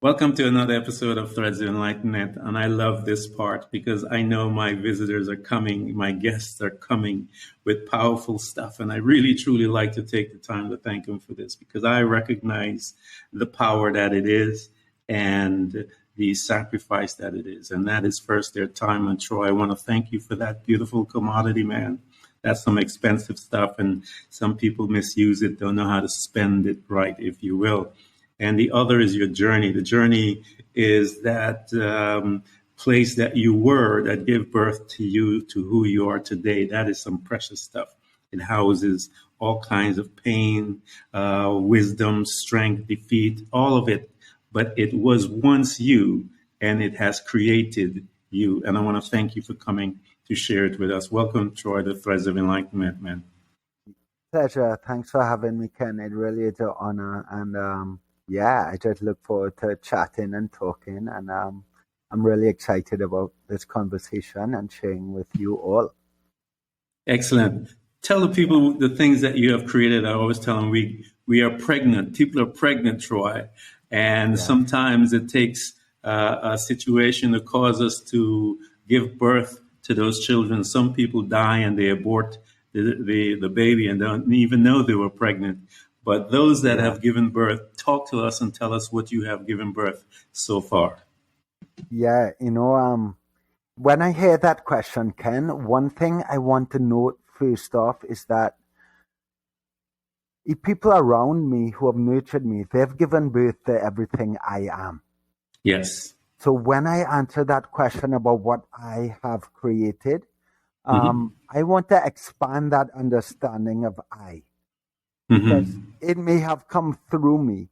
Welcome to another episode of Threads of Enlightenment. And I love this part because I know my visitors are coming, my guests are coming with powerful stuff. And I really, truly like to take the time to thank them for this because I recognize the power that it is and the sacrifice that it is. And that is first their time. And Troy, I want to thank you for that beautiful commodity, man. That's some expensive stuff. And some people misuse it, don't know how to spend it right, if you will. And the other is your journey. The journey is that place that you were that gave birth to you, to who you are today. That is some precious stuff. It houses all kinds of pain, wisdom, strength, defeat, all of it. But it was once you, and it has created you. And I want to thank you for coming to share it with us. Welcome, Troy, the Threads of Enlightenment, man. Pleasure. Thanks for having me, Ken. It really is an honor. And yeah, I just look forward to chatting and talking, and I'm really excited about this conversation and sharing with you all. Excellent. Tell the people the things that you have created. I always tell them we are pregnant. People are pregnant, Troy, and sometimes it takes a situation to cause us to give birth to those children. Some people die and they abort the baby and don't even know they were pregnant. But those that have given birth, talk to us and tell us what you have given birth so far. Yeah, when I hear that question, Ken, one thing I want to note first off is that the people around me who have nurtured me, they've given birth to everything I am. Yes. So when I answer that question about what I have created, I want to expand that understanding of I. Because it may have come through me.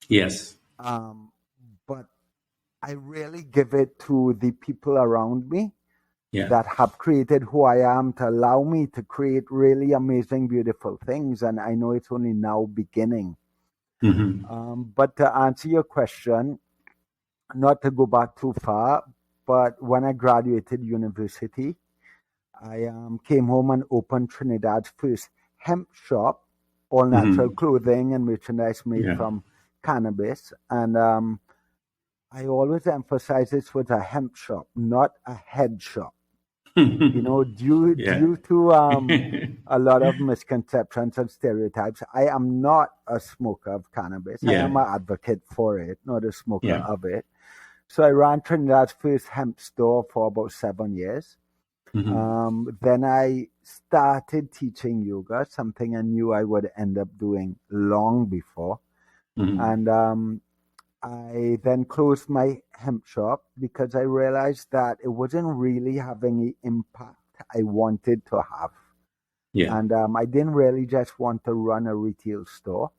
Yes. But I really give it to the people around me that have created who I am to allow me to create really amazing, beautiful things. And I know it's only now beginning. But to answer your question, not to go back too far, but when I graduated university, I came home and opened Trinidad's first hemp shop. All natural clothing and merchandise made from cannabis. And I always emphasize this was a hemp shop, not a head shop. Due to a lot of misconceptions and stereotypes, I am not a smoker of cannabis. I am an advocate for it, not a smoker of it. So I ran Trinidad's first hemp store for about 7 years. Then I started teaching yoga, something I knew I would end up doing long before. And I then closed my hemp shop because I realized that it wasn't really having the impact I wanted to have. And I didn't really just want to run a retail store.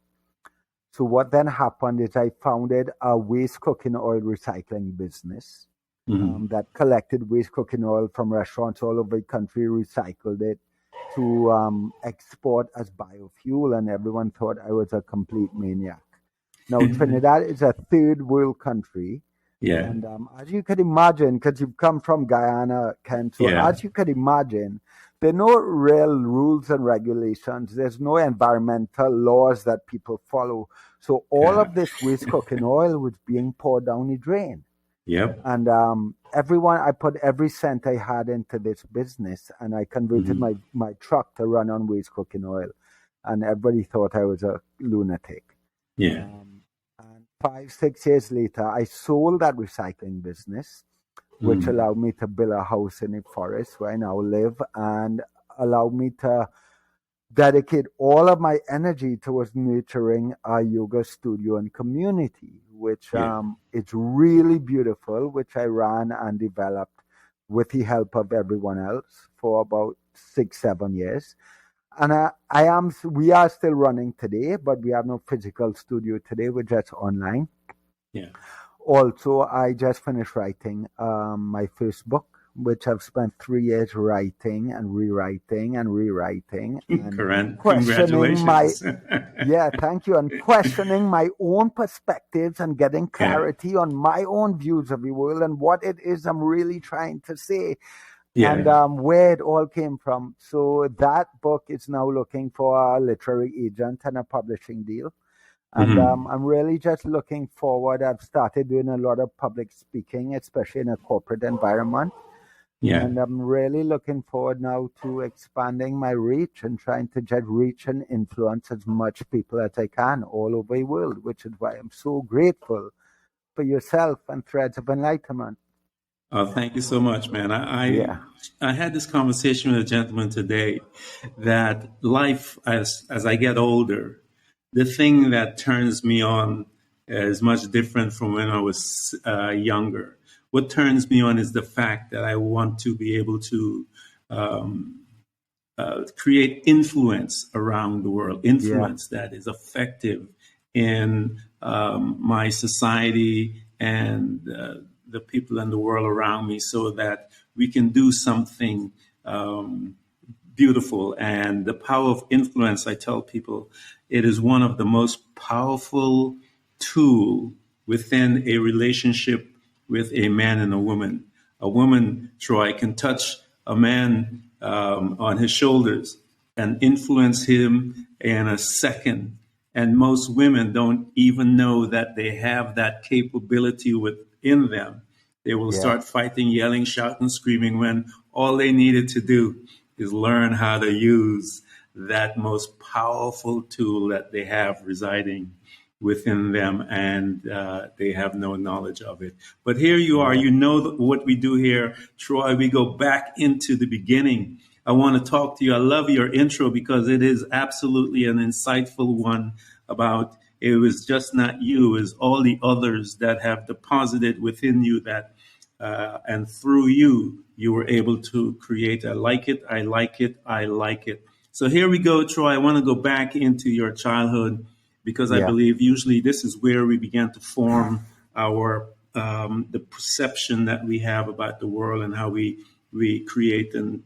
So what then happened is I founded a waste cooking oil recycling business. That collected waste cooking oil from restaurants all over the country, recycled it to export as biofuel, and everyone thought I was a complete maniac. Now, Trinidad is a third world country, and as you could imagine, because you've come from Guyana, Ken, so as you could imagine, there are no real rules and regulations. There's no environmental laws that people follow. So all of this waste cooking oil was being poured down the drain. And I put every cent I had into this business, and I converted my truck to run on waste cooking oil, and everybody thought I was a lunatic. And 5-6 years later, I sold that recycling business, which allowed me to build a house in the forest where I now live, and allowed me to dedicate all of my energy towards nurturing a yoga studio and community, which is really beautiful, which I ran and developed with the help of everyone else for about 6-7 years. And we are still running today, but we have no physical studio today. We're just online. Also, I just finished writing my first book, which I've spent 3 years writing and rewriting and rewriting. And Congratulations. Thank you. And questioning my own perspectives and getting clarity on my own views of the world and what it is I'm really trying to say. And where it all came from. So that book is now looking for a literary agent and a publishing deal. And I'm really just looking forward. I've started doing a lot of public speaking, especially in a corporate environment. Yeah. And I'm really looking forward now to expanding my reach and trying to just reach and influence as much people as I can all over the world, which is why I'm so grateful for yourself and Threads of Enlightenment. Oh, thank you so much, man. I had this conversation with a gentleman today that life, as I get older, the thing that turns me on is much different from when I was younger. What turns me on is the fact that I want to be able to create influence around the world, influence that is effective in my society and the people in the world around me, so that we can do something beautiful. And the power of influence, I tell people, it is one of the most powerful tool within a relationship with a man and a woman. A woman, Troy, can touch a man on his shoulders and influence him in a second. And most women don't even know that they have that capability within them. They will start fighting, yelling, shouting, screaming when all they needed to do is learn how to use that most powerful tool that they have residing within them, and they have no knowledge of it. But here you are, you know what we do here, Troy. We go back into the beginning. I want to talk to you. I love your intro because it is absolutely an insightful one about it was just not you, it was all the others that have deposited within you that, and through you, you were able to create. I like it, I like it, I like it. So here we go, Troy. I want to go back into your childhood because I believe usually this is where we began to form our the perception that we have about the world and how we create and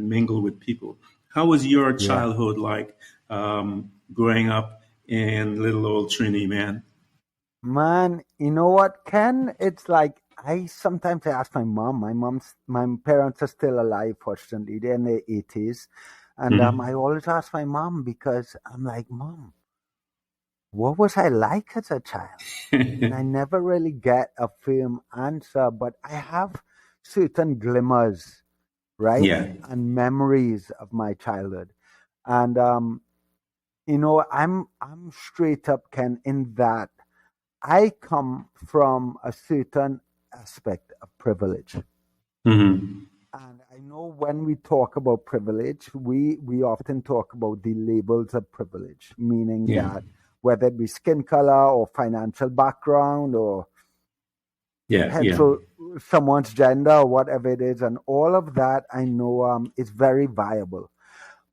mingle with people. How was your childhood like growing up in little old Trini, man? Man, you know what, Ken? It's like I sometimes ask my mom. My parents are still alive, fortunately. They're in their 80s. And I always ask my mom because I'm like, Mom, what was I like as a child? And I never really get a firm answer, but I have certain glimmers, right? Yeah. And memories of my childhood. And you know, I'm straight up, Ken, in that I come from a certain aspect of privilege. Mm-hmm. And I know when we talk about privilege, we often talk about the labels of privilege, meaning that whether it be skin color or financial background or someone's gender or whatever it is, and all of that I know is very viable.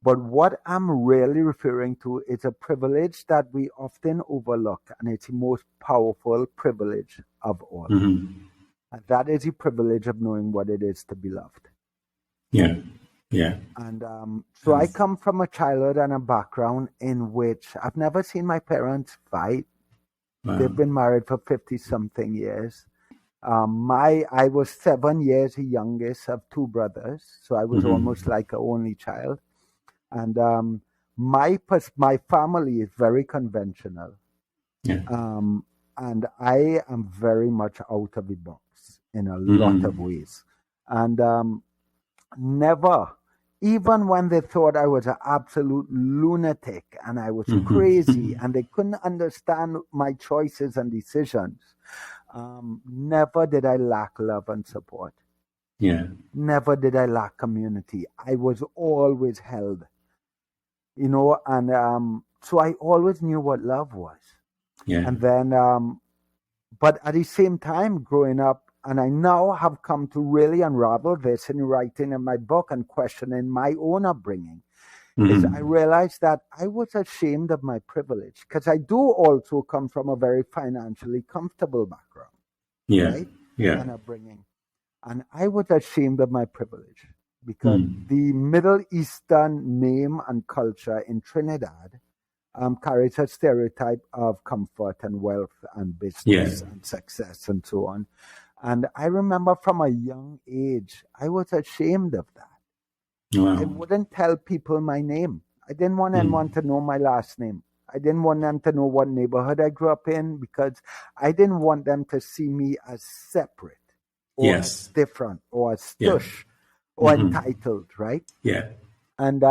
But what I'm really referring to is a privilege that we often overlook, and it's the most powerful privilege of all. Mm-hmm. And that is the privilege of knowing what it is to be loved. Yeah, yeah. And so I come from a childhood and a background in which I've never seen my parents fight. Wow. They've been married for 50-something years. I was 7 years the youngest of two brothers, so I was almost like an only child. And my family is very conventional. Yeah. And I am very much out of the box in a lot of ways. And never, even when they thought I was an absolute lunatic and I was crazy and they couldn't understand my choices and decisions, never did I lack love and support. Yeah. Never did I lack community. I was always held, you know, and so I always knew what love was. Yeah. And then, but at the same time, growing up, and I now have come to really unravel this in writing in my book and questioning my own upbringing, is I realized that I was ashamed of my privilege because I do also come from a very financially comfortable background, right? Yeah. And upbringing. And I was ashamed of my privilege because the Middle Eastern name and culture in Trinidad carries a stereotype of comfort and wealth and business and success and so on. And I remember from a young age, I was ashamed of that. Wow. I wouldn't tell people my name. I didn't want anyone to know my last name. I didn't want them to know what neighborhood I grew up in, because I didn't want them to see me as separate or as different or as stush or entitled, right? Yeah. And,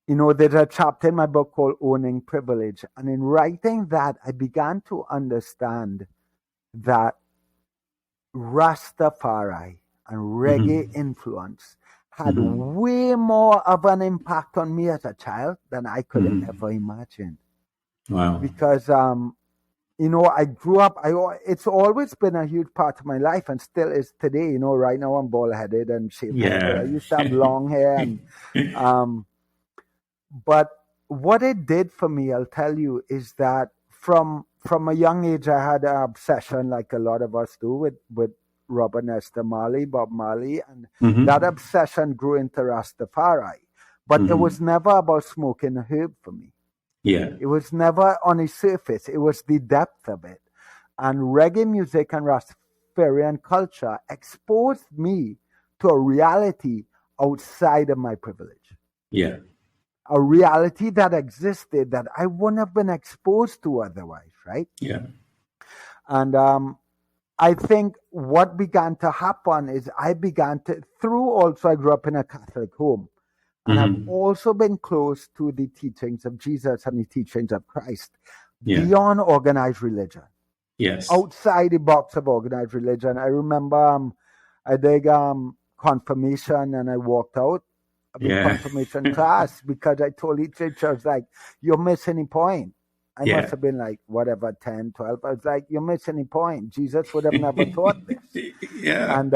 there's a chapter in my book called Owning Privilege. And in writing that, I began to understand that Rastafari and reggae influence had way more of an impact on me as a child than I could ever imagine. Wow. Because, I grew up, it's always been a huge part of my life and still is today. Right now I'm bald-headed and shaved head. I used to have long hair. And, but what it did for me, I'll tell you, is that from a young age, I had an obsession, like a lot of us do, with Robert Nesta Marley, Bob Marley, and that obsession grew into Rastafari. But it was never about smoking a herb for me. Yeah. It was never on the surface. It was the depth of it. And reggae music and Rastafarian culture exposed me to a reality outside of my privilege. Yeah. A reality that existed that I wouldn't have been exposed to otherwise, right? Yeah. And I think what began to happen is I grew up in a Catholic home. And I've also been close to the teachings of Jesus and the teachings of Christ beyond organized religion. Yes. Outside the box of organized religion. I remember I did confirmation and I walked out of the confirmation class because I told the teacher, I was like, you're missing the point. I must have been like, 10, 12. I was like, you're missing the point. Jesus would have never taught this. And,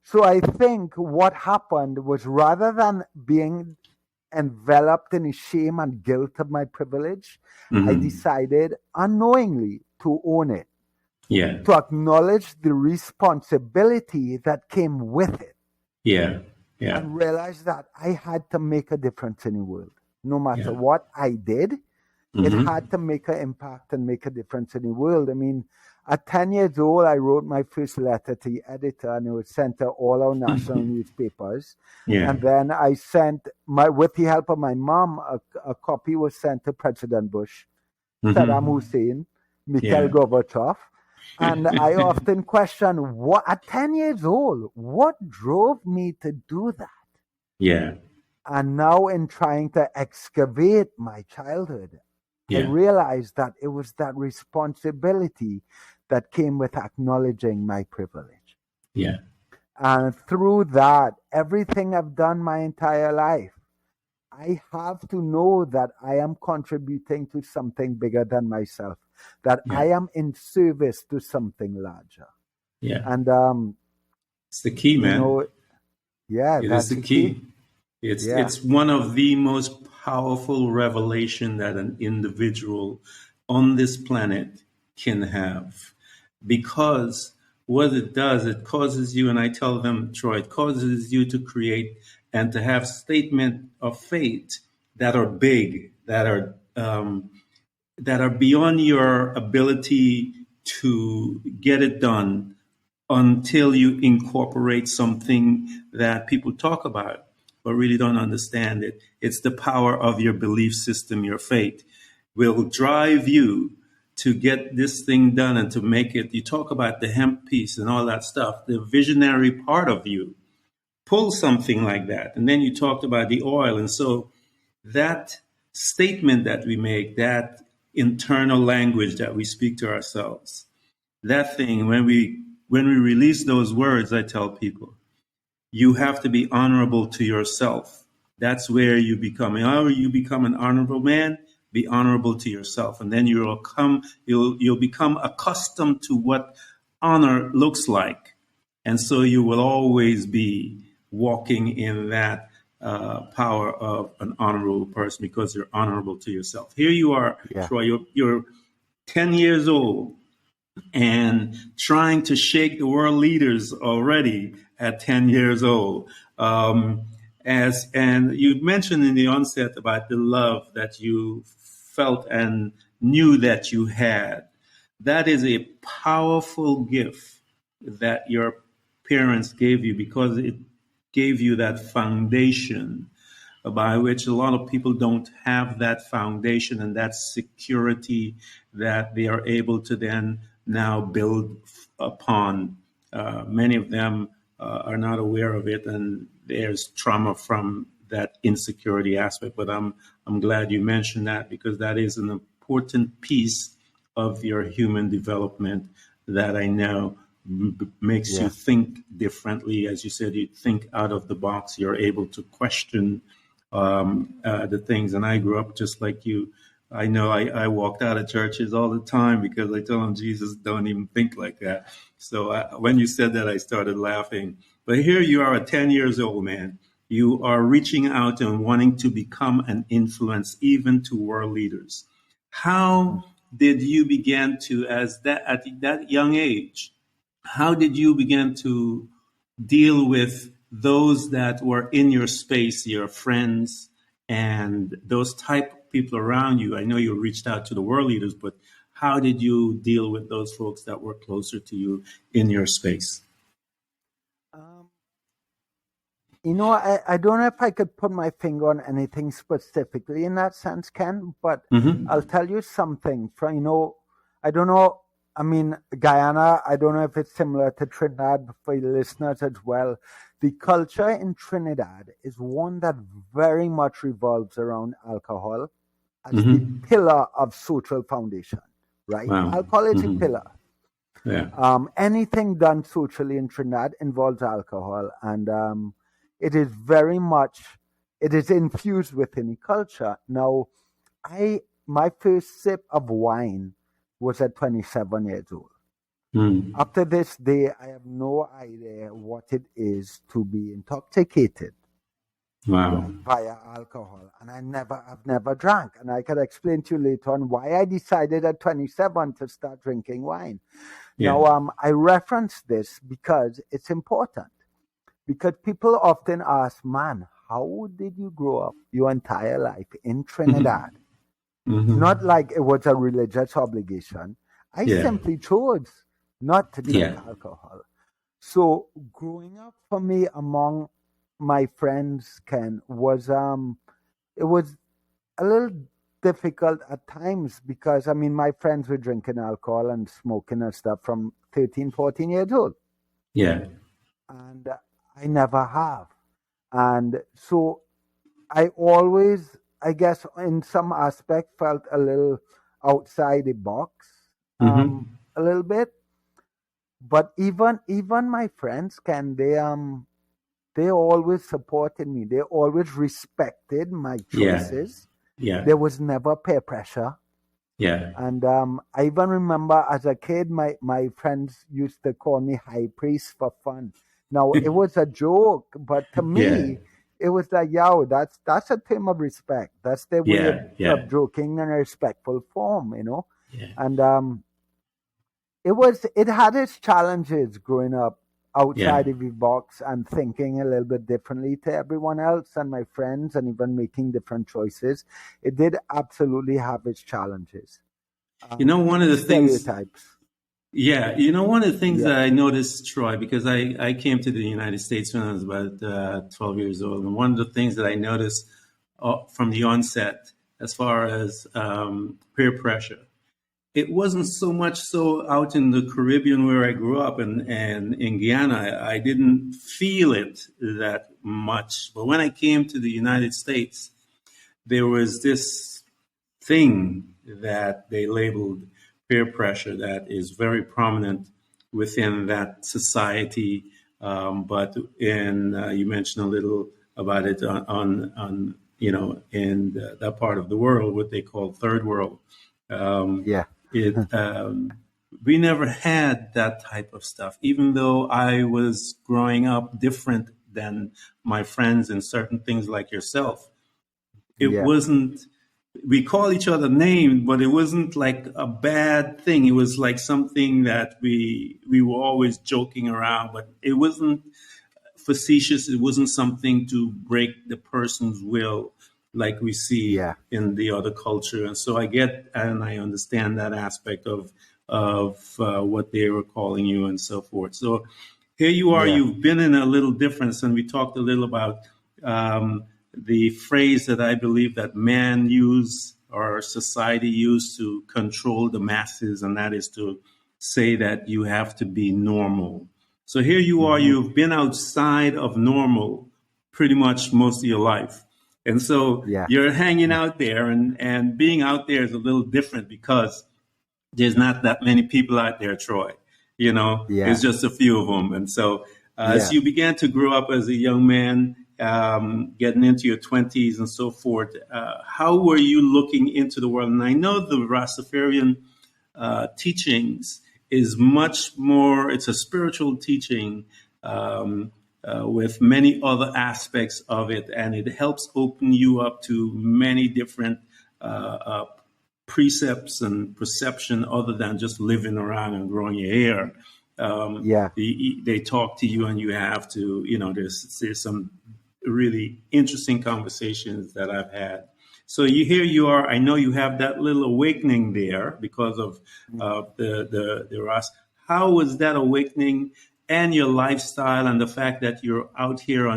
so I think what happened was, rather than being enveloped in the shame and guilt of my privilege, I decided unknowingly to own it. Yeah. To acknowledge the responsibility that came with it. Yeah. Yeah. And realize that I had to make a difference in the world. No matter what I did, it had to make an impact and make a difference in the world. I mean, at 10 years old, I wrote my first letter to the editor, and it was sent to all our national newspapers. Yeah. And then I sent, with the help of my mom, a copy was sent to President Bush, Saddam Hussein, Mikhail Gorbachev. And I often question, at 10 years old, what drove me to do that? Yeah. And now, in trying to excavate my childhood, I realized that it was that responsibility that came with acknowledging my privilege. Yeah. And through that, everything I've done my entire life, I have to know that I am contributing to something bigger than myself, that I am in service to something larger. Yeah. And it's the key, man. That's the key. It's one of the most powerful revelation that an individual on this planet can have, because what it does, it causes you, and I tell them, Troy, it causes you to create and to have statement of faith that are big, that are beyond your ability to get it done until you incorporate something that people talk about but really don't understand it. It's the power of your belief system. Your faith will drive you to get this thing done and to make it. You talk about the hemp piece and all that stuff. The visionary part of you pull something like that. And then you talked about the oil. And so that statement that we make, that internal language that we speak to ourselves, that thing, when we release those words, I tell people, you have to be honorable to yourself. That's where you become. However you become an honorable man, be honorable to yourself. And then you'll become accustomed to what honor looks like. And so you will always be walking in that power of an honorable person, because you're honorable to yourself. Here you are, Troy, you're 10 years old and trying to shake the world leaders already at 10 years old. And you mentioned in the onset about the love that you felt and knew that you had. That is a powerful gift that your parents gave you, because it gave you that foundation by which a lot of people don't have that foundation and that security that they are able to then now build upon. Many of them are not aware of it, and there's trauma from that insecurity aspect. But I'm glad you mentioned that, because that is an important piece of your human development that I know makes you think differently. As you said, you think out of the box. You're able to question the things. And I grew up just like you. I know I walked out of churches all the time because I told them, Jesus, don't even think like that. So when you said that, I started laughing. But here you are at 10 years old, man. You are reaching out and wanting to become an influence even to world leaders. How did you begin to, at that young age, how did you begin to deal with those that were in your space, your friends, and those type of people around you? I know you reached out to the world leaders, but how did you deal with those folks that were closer to you in your space? I don't know if I could put my finger on anything specifically in that sense, Ken, but I'll tell you something. I don't know. I mean, Guyana, I don't know if it's similar to Trinidad for your listeners as well. The culture in Trinidad is one that very much revolves around alcohol as the pillar of social foundation, right? Wow. Alcohol is a pillar. Yeah. Anything done socially in Trinidad involves alcohol, and it is very much, it is infused within the culture. Now, my first sip of wine was at 27 years old. Up to this day, I have no idea what it is to be intoxicated via alcohol. And I've never drank. And I could explain to you later on why I decided at 27 to start drinking wine. Yeah. Now, I reference this because it's important. Because people often ask, man, how did you grow up your entire life in Trinidad? Not like it was a religious obligation. I simply chose not to drink alcohol. So growing up for me among my friends, Ken, it was a little difficult at times because, I mean, my friends were drinking alcohol and smoking and stuff from 13, 14 years old. Yeah. And I never have. And so I always, I guess, in some aspect, felt a little outside the box, a little bit. But even my friends, they always supported me. They always respected my choices. Yeah. There was never peer pressure. Yeah. And I even remember as a kid, my friends used to call me high priest for fun. Now, it was a joke, but to me, it was like, yo, that's a term of respect. That's their way of joking in a respectful form, you know? Yeah. And it had its challenges growing up outside of the box and thinking a little bit differently to everyone else and my friends and even making different choices. It did absolutely have its challenges. One of the stereotypes. One of the things that I noticed, Troy, because I came to the United States when I was about 12 years old, and one of the things that I noticed from the onset, as far as peer pressure, it wasn't so much so out in the Caribbean where I grew up, and in Guyana, I didn't feel it that much. But when I came to the United States, there was this thing that they labeled peer pressure that is very prominent within that society. But you mentioned a little about it on in that part of the world, what they call third world. We never had that type of stuff, even though I was growing up different than my friends in certain things like yourself. It wasn't. We call each other names, but it wasn't like a bad thing. It was like something that we were always joking around, but it wasn't facetious. It wasn't something to break the person's will like we see in the other culture. And so I get and I understand that aspect of what they were calling you and so forth. So here you are. You've been in a little difference, and we talked a little about the phrase that I believe that man use or society use to control the masses, and that is to say that you have to be normal. So here you are, you've been outside of normal pretty much most of your life. And so you're hanging out there, and being out there is a little different because there's not that many people out there, Troy. There's just a few of them. And so as you began to grow up as a young man, getting into your 20s and so forth, how were you looking into the world? And I know the Rastafarian teachings is much more, it's a spiritual teaching with many other aspects of it, and it helps open you up to many different precepts and perception other than just living around and growing your hair. They talk to you, and you have to, there's some really interesting conversations that I've had. So here you are. I know you have that little awakening there because of the Ras. How was that awakening and your lifestyle and the fact that you're out here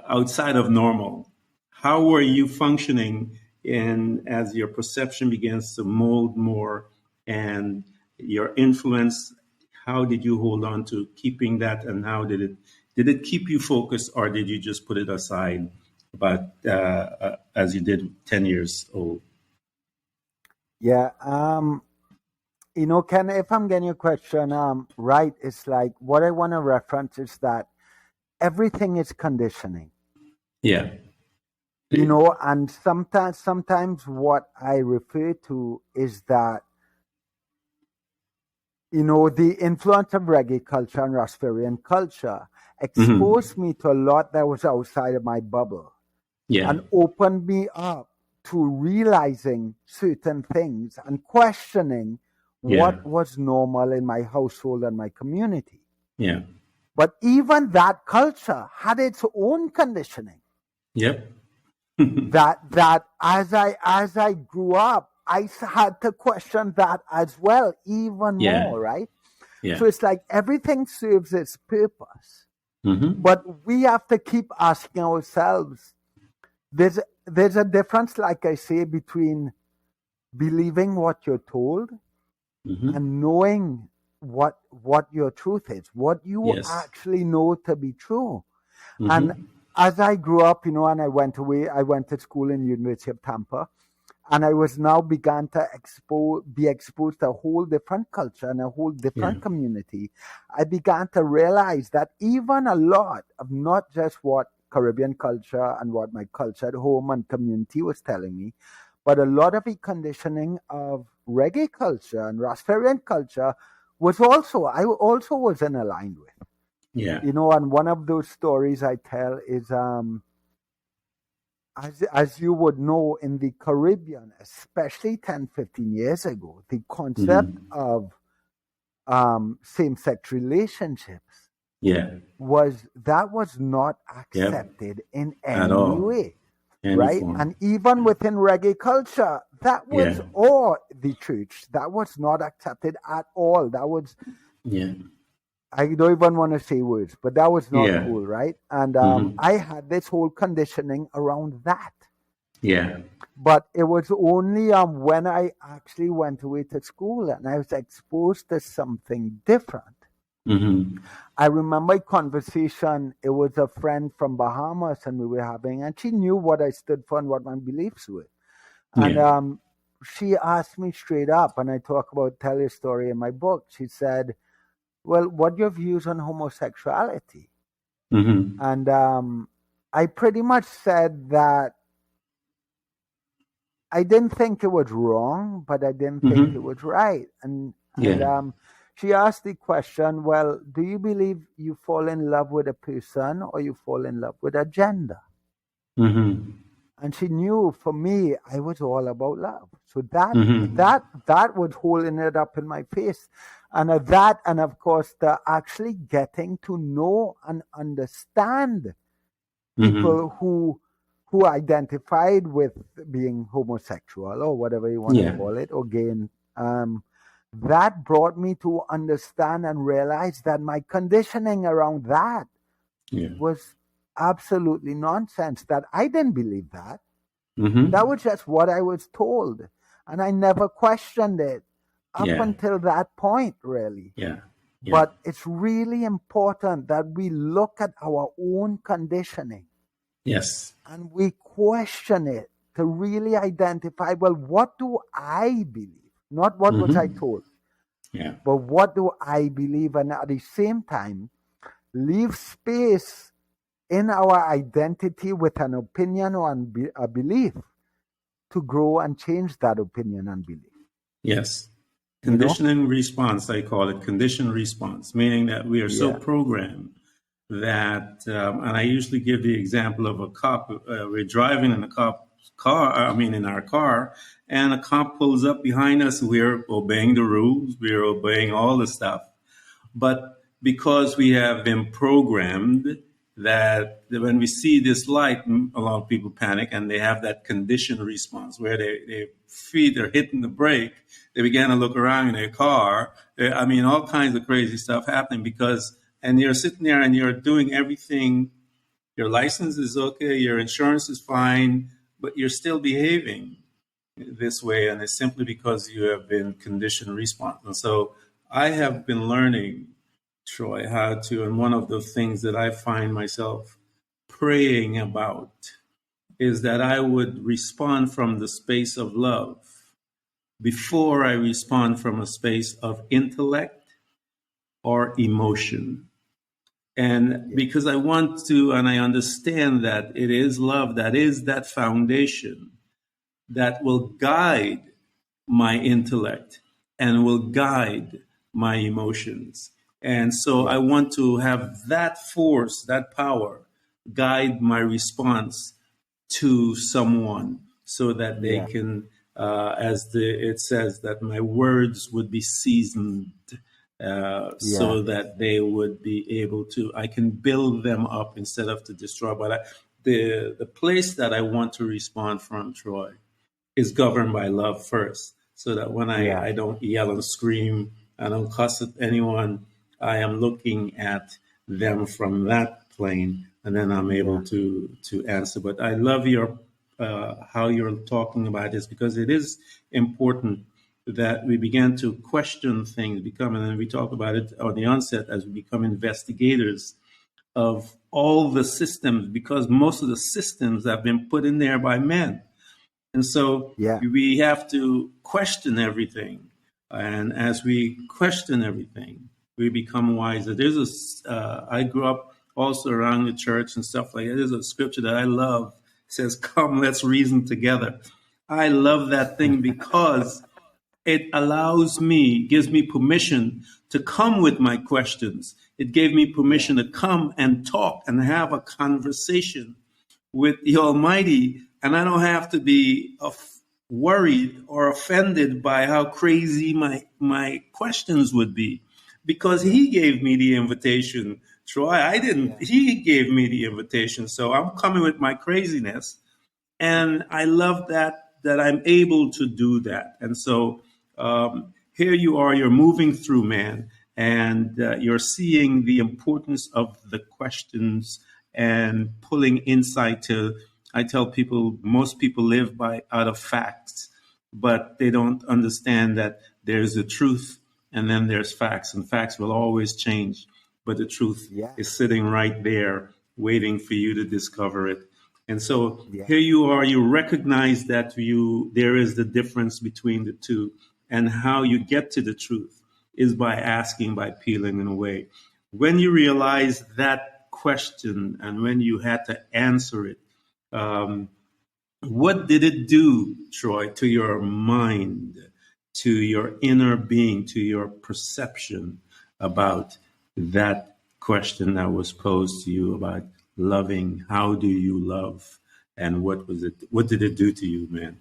outside of normal? How were you functioning as your perception begins to mold more and your influence? How did you hold on to keeping that, and how did it keep you focused, or did you just put it aside as you did 10 years old? Yeah. Ken, if I'm getting your question right, it's like what I want to reference is that everything is conditioning. Yeah. And sometimes what I refer to is that, the influence of reggae culture and Rastafarian culture exposed me to a lot that was outside of my bubble. Yeah. And opened me up to realizing certain things and questioning what was normal in my household and my community. Yeah. But even that culture had its own conditioning. Yep. that as I grew up, I had to question that as well, even more, right? Yeah. So it's like everything serves its purpose. But we have to keep asking ourselves, there's a difference, like I say, between believing what you're told and knowing what your truth is, what you actually know to be true. And as I grew up, and I went to school in University of Tampa, and I was now began to be exposed to a whole different culture and a whole different community. I began to realize that even a lot of not just what Caribbean culture and what my culture at home and community was telling me, but a lot of the conditioning of reggae culture and Rastafarian culture I also wasn't aligned with. Yeah. And one of those stories I tell is, as you would know, in the Caribbean, especially 10, 15 years ago, the concept of same-sex relationships was not accepted in any way. Right? And even within reggae culture, that was all the church. That was not accepted at all. That was, I don't even want to say words, but that was not cool, right? And I had this whole conditioning around that. Yeah. But it was only when I actually went away to school and I was exposed to something different. I remember a conversation. It was a friend from Bahamas, and we were having, and she knew what I stood for and what my beliefs were. And she asked me straight up, and I tell your story in my book. She said, "Well, what are your views on homosexuality?" And I pretty much said that I didn't think it was wrong, but I didn't think it was right. And she asked the question, well, do you believe you fall in love with a person or you fall in love with a gender? And she knew for me, I was all about love. So that was holding it up in my face. And of course, the actually getting to know and understand people who identified with being homosexual or whatever you want to call it, or gay. That brought me to understand and realize that my conditioning around that was absolutely nonsense, that I didn't believe that. Mm-hmm. That was just what I was told. And I never questioned it up until that point, really. But it's really important that we look at our own conditioning. Yes. And we question it to really identify, well, what do I believe? Not what was I told. But what do I believe? And at the same time, leave space in our identity with an opinion or a belief to grow and change that opinion and belief. Yes. Conditioning response, I call it conditioned response, meaning that we are so programmed that, and I usually give the example of a cop. We're driving in in our car, and a cop pulls up behind us. We're obeying the rules. We're obeying all the stuff. But because we have been programmed that when we see this light, a lot of people panic, and they have that conditioned response where their feet are hitting the brake. They begin to look around in their car. All kinds of crazy stuff happening and you're sitting there and you're doing everything. Your license is okay, your insurance is fine, but you're still behaving this way, and it's simply because you have been conditioned response. And so I have been learning, Troy, how to, and one of the things that I find myself praying about is that I would respond from the space of love before I respond from a space of intellect or emotion. And because I want to, and I understand that it is love that is that foundation that will guide my intellect and will guide my emotions. And so I want to have that force, that power, guide my response to someone so that they can, it says, that my words would be seasoned so that they would be able to, I can build them up instead of to destroy. But the place that I want to respond from, Troy, is governed by love first, so that when I don't yell and scream, I don't cuss at anyone, I am looking at them from that plane, and then I'm able to answer. But I love your how you're talking about this, because it is important that we begin to question things, and we talk about it on the onset as we become investigators of all the systems, because most of the systems have been put in there by men. And so we have to question everything. And as we question everything, we become wiser. I grew up also around the church and stuff like that. There's a scripture that I love. It says, "Come, let's reason together." I love that thing because it gives me permission to come with my questions. It gave me permission to come and talk and have a conversation with the Almighty, and I don't have to be worried or offended by how crazy my questions would be, because He gave me the invitation. Troy, I didn't. He gave me the invitation, so I'm coming with my craziness, and I love that I'm able to do that. And so here you are, you're moving through, man, and you're seeing the importance of the questions and pulling insight to. I tell people, most people live out of facts, but they don't understand that there's a truth and then there's facts, and facts will always change, but the truth is sitting right there waiting for you to discover it. And so here you are, you recognize that there is the difference between the two, and how you get to the truth is by asking, by peeling it away. When you realize that question and when you had to answer it, what did it do, Troy, to your mind, to your inner being, to your perception about that question that was posed to you about loving? How do you love? And what did it do to you, man?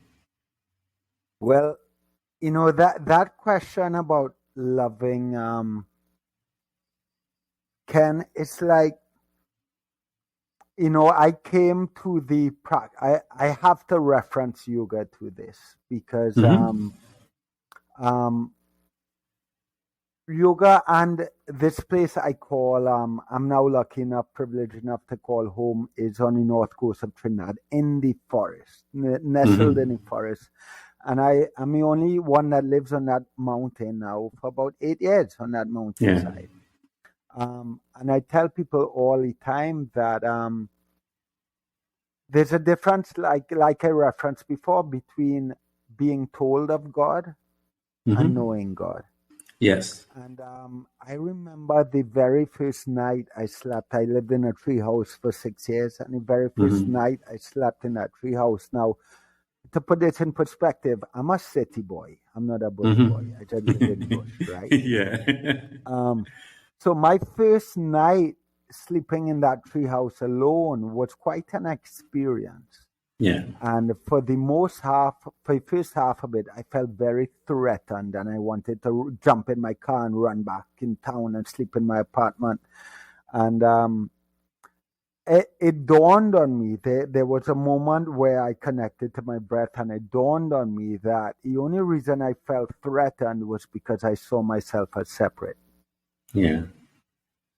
Well, that question about loving, Ken, it's like, I came to I have to reference yoga to this, because yoga and this place I call, I'm now lucky enough, privileged enough to call home, is on the North Coast of Trinidad in the forest, nestled in the forest. And I'm the only one that lives on that mountain now for about 8 years on that mountainside. And I tell people all the time that there's a difference, like I referenced before, between being told of God and knowing God. Yes. And I remember the very first night I slept. I lived in a tree house for 6 years, and the very first night I slept in that tree house. Now, to put this in perspective, I'm a city boy. I'm not a bush boy. I just live in bush, right? Yeah. So my first night sleeping in that tree house alone was quite an experience. Yeah. And for the first half of it, I felt very threatened, and I wanted to jump in my car and run back in town and sleep in my apartment. And it dawned on me, there was a moment where I connected to my breath, and it dawned on me that the only reason I felt threatened was because I saw myself as separate. Yeah.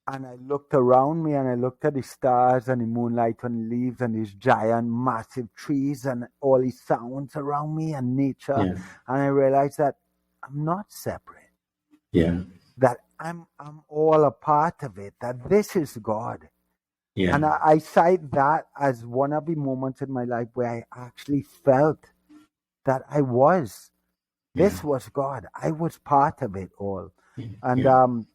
And I looked around me, and I looked at the stars and the moonlight on the leaves and these giant, massive trees and all these sounds around me and nature. Yeah. And I realized that I'm not separate. Yeah. That I'm all a part of it, that this is God. Yeah. And I cite that as one of the moments in my life where I actually felt that I was. This was God. I was part of it all. And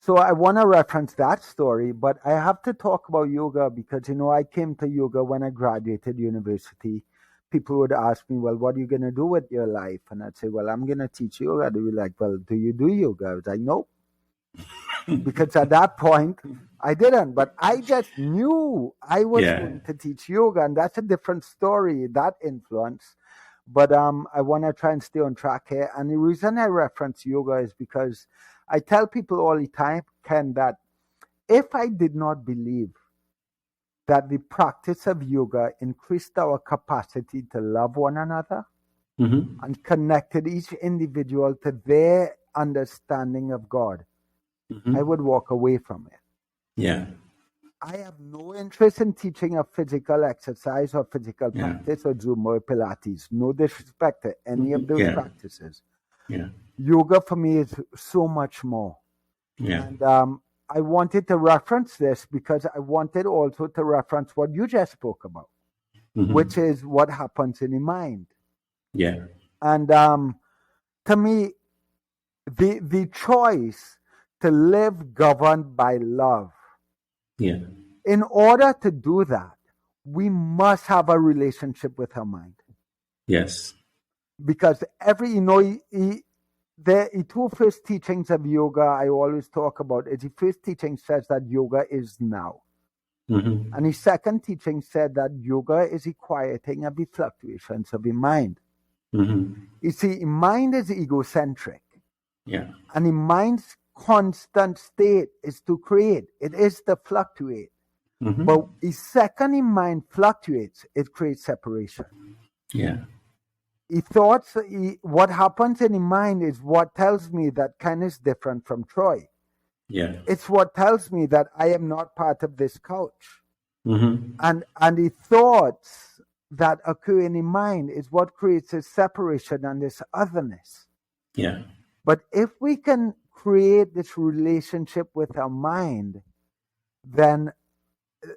so I want to reference that story, but I have to talk about yoga because, I came to yoga when I graduated university. People would ask me, well, what are you going to do with your life? And I'd say, well, I'm going to teach yoga. They'd be like, well, do you do yoga? I was like, nope. Because at that point, I didn't. But I just knew I was going to teach yoga. And that's a different story, that influence. But I want to try and stay on track here. And the reason I reference yoga is because I tell people all the time, Ken, that if I did not believe that the practice of yoga increased our capacity to love one another and connected each individual to their understanding of God, I would walk away from it. Yeah. I have no interest in teaching a physical exercise or physical practice or Zumba or Pilates. No disrespect to any of those practices. Yeah. Yoga for me is so much more. Yeah. And I wanted to reference this because I wanted also to reference what you just spoke about, which is what happens in the mind. Yeah. And to me, the choice to live governed by love. Yeah. In order to do that, we must have a relationship with our mind. Yes. Because the two first teachings of yoga I always talk about is the first teaching says that yoga is now. And the second teaching said that yoga is the quieting of the fluctuations of the mind. You see, the mind is egocentric. Yeah. And the mind's constant state is to create. It is to fluctuate. But the second the mind fluctuates, it creates separation. Yeah. What happens in the mind is what tells me that Ken is different from Troy. Yeah. It's what tells me that I am not part of this couch. And the thoughts that occur in the mind is what creates this separation and this otherness. Yeah. But if we can create this relationship with our mind, then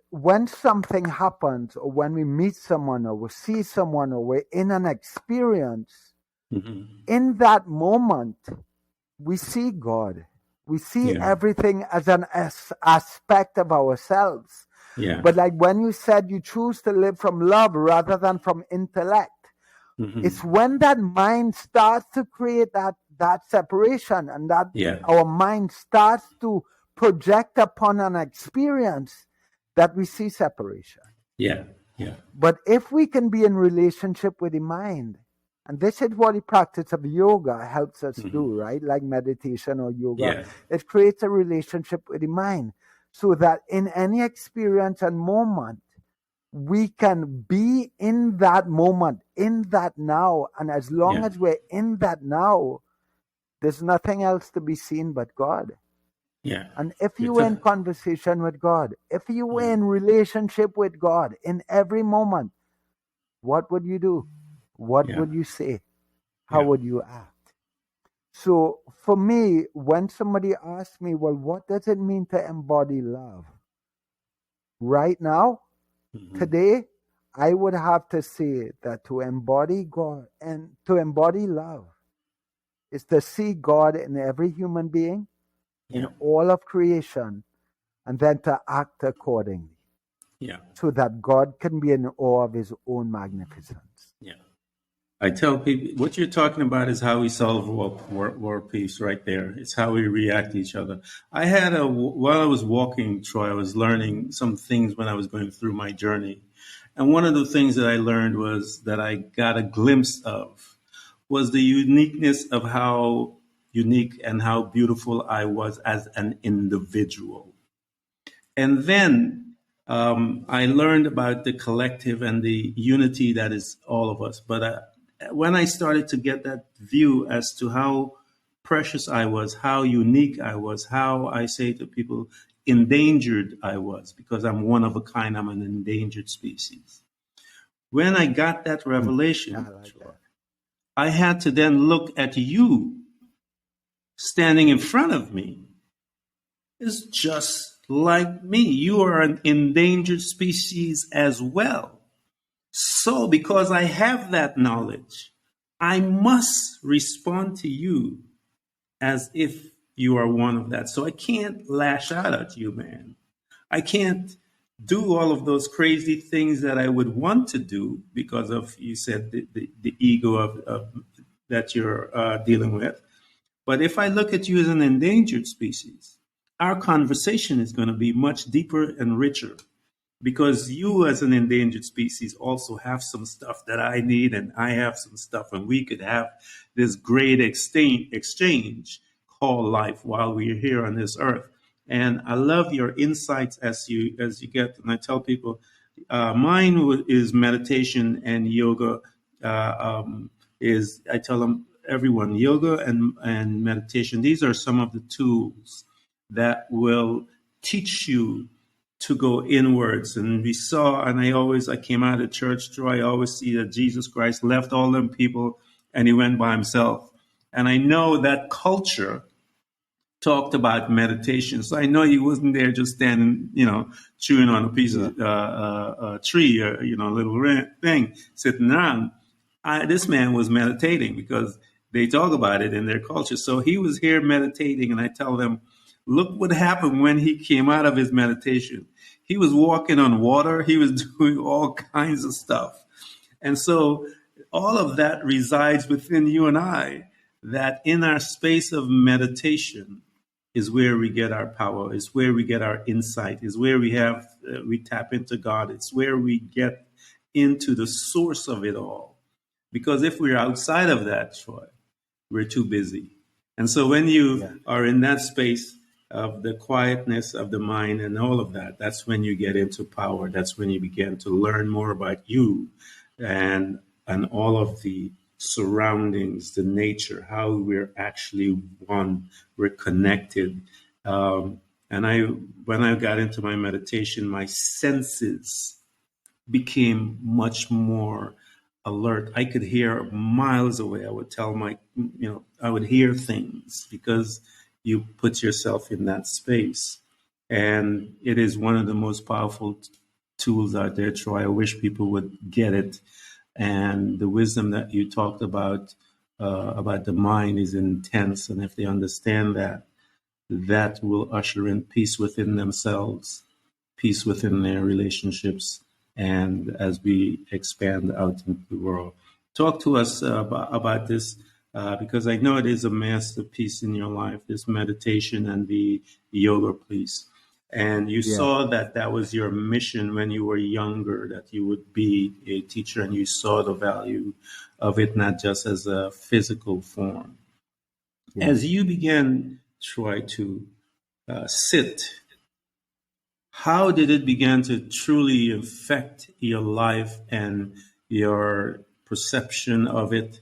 when something happens, or when we meet someone, or we see someone, or we're in an experience, in that moment, we see God. We see everything as an aspect of ourselves. Yeah. But like when you said you choose to live from love rather than from intellect, it's when that mind starts to create that separation, and that our mind starts to project upon an experience that we see separation. Yeah. Yeah. But if we can be in relationship with the mind, and this is what the practice of yoga helps us do, right? Like meditation or yoga, it creates a relationship with the mind, so that in any experience and moment, we can be in that moment, in that now. And as long as we're in that now, There's nothing else to be seen but God. Yeah. And if you were in conversation with God, if you were in relationship with God in every moment, what would you do? What would you say? How would you act? So for me, when somebody asks me, well, what does it mean to embody love? Right now, today, I would have to say that to embody God and to embody love is to see God in every human being, in all of creation, and then to act accordingly. Yeah. So that God can be in awe of his own magnificence. Yeah. I tell people what you're talking about is how we solve war peace right there. It's how we react to each other. While I was walking, Troy, I was learning some things when I was going through my journey. And one of the things that I learned was that I got a glimpse of was the uniqueness of how unique and how beautiful I was as an individual. And then I learned about the collective and the unity that is all of us. But when I started to get that view as to how precious I was, how unique I was, how I say to people, endangered I was, because I'm one of a kind, I'm an endangered species. When I got that revelation, I had to then look at you standing in front of me. It's just like me. You are an endangered species as well. So, because I have that knowledge, I must respond to you as if you are one of that. So I can't lash out at you, man. I can't do all of those crazy things that I would want to do because of, you said, the ego of that you're dealing with. But if I look at you as an endangered species, our conversation is going to be much deeper and richer because you as an endangered species also have some stuff that I need and I have some stuff, and we could have this great exchange called life while we're here on this earth. And I love your insights as you get. And I tell people, mine is meditation and yoga. I tell them everyone yoga and meditation. These are some of the tools that will teach you to go inwards. And we saw, and I came out of church, Troy, I always see that Jesus Christ left all them people and he went by himself. And I know that culture talked about meditation. So I know he wasn't there just standing, chewing on a piece of tree or, a little thing sitting around. This man was meditating because they talk about it in their culture. So he was here meditating, and I tell them, look what happened when he came out of his meditation. He was walking on water. He was doing all kinds of stuff. And so all of that resides within you and I, that in our space of meditation is where we get our power, is where we get our insight, is where we tap into God. It's where we get into the source of it all. Because if we're outside of that, Troy, we're too busy. And so when you are in that space of the quietness of the mind and all of that, that's when you get into power. That's when you begin to learn more about you and all of the surroundings, the nature, how we're actually one, we're connected. And when I got into my meditation, my senses became much more alert. I could hear miles away. I would I would hear things because you put yourself in that space. And it is one of the most powerful tools out there, Troy. I wish people would get it. And the wisdom that you talked about the mind is intense. And if they understand that, that will usher in peace within themselves, peace within their relationships, and as we expand out into the world. Talk to us about this, because I know it is a masterpiece in your life, this meditation and the yoga, please. And you saw that was your mission when you were younger, that you would be a teacher, and you saw the value of it, not just as a physical form. As you began, Troy, to sit, how did it begin to truly affect your life and your perception of it,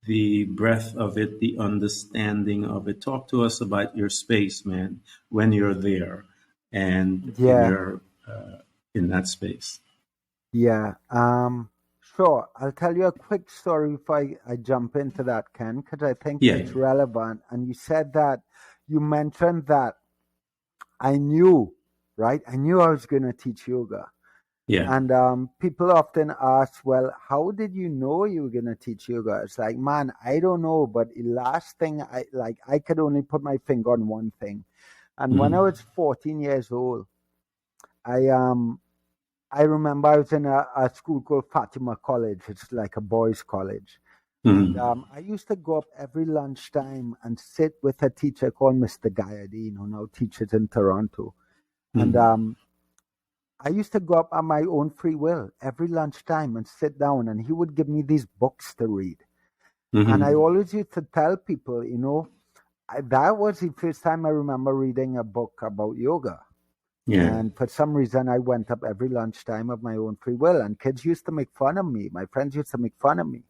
the breadth of it, the understanding of it. Talk to us about your space, man, when you're there and Yeah. you're in that space. Yeah. Sure. I'll tell you a quick story before I jump into that, Ken, because I think it's relevant. And you mentioned that I knew, right? I knew I was going to teach yoga. Yeah. And people often ask, well, how did you know you were going to teach yoga? It's like, man, I don't know. But the last thing I could only put my finger on one thing. And when I was 14 years old, I remember I was in a school called Fatima College. It's like a boys' college. And I used to go up every lunchtime and sit with a teacher called Mr. Hadeed, who now teaches in Toronto. And I used to go up on my own free will every lunchtime and sit down, and he would give me these books to read. And I always used to tell people, that was the first time I remember reading a book about yoga. Yeah. And for some reason, I went up every lunchtime of my own free will, and kids used to make fun of me. My friends used to make fun of me.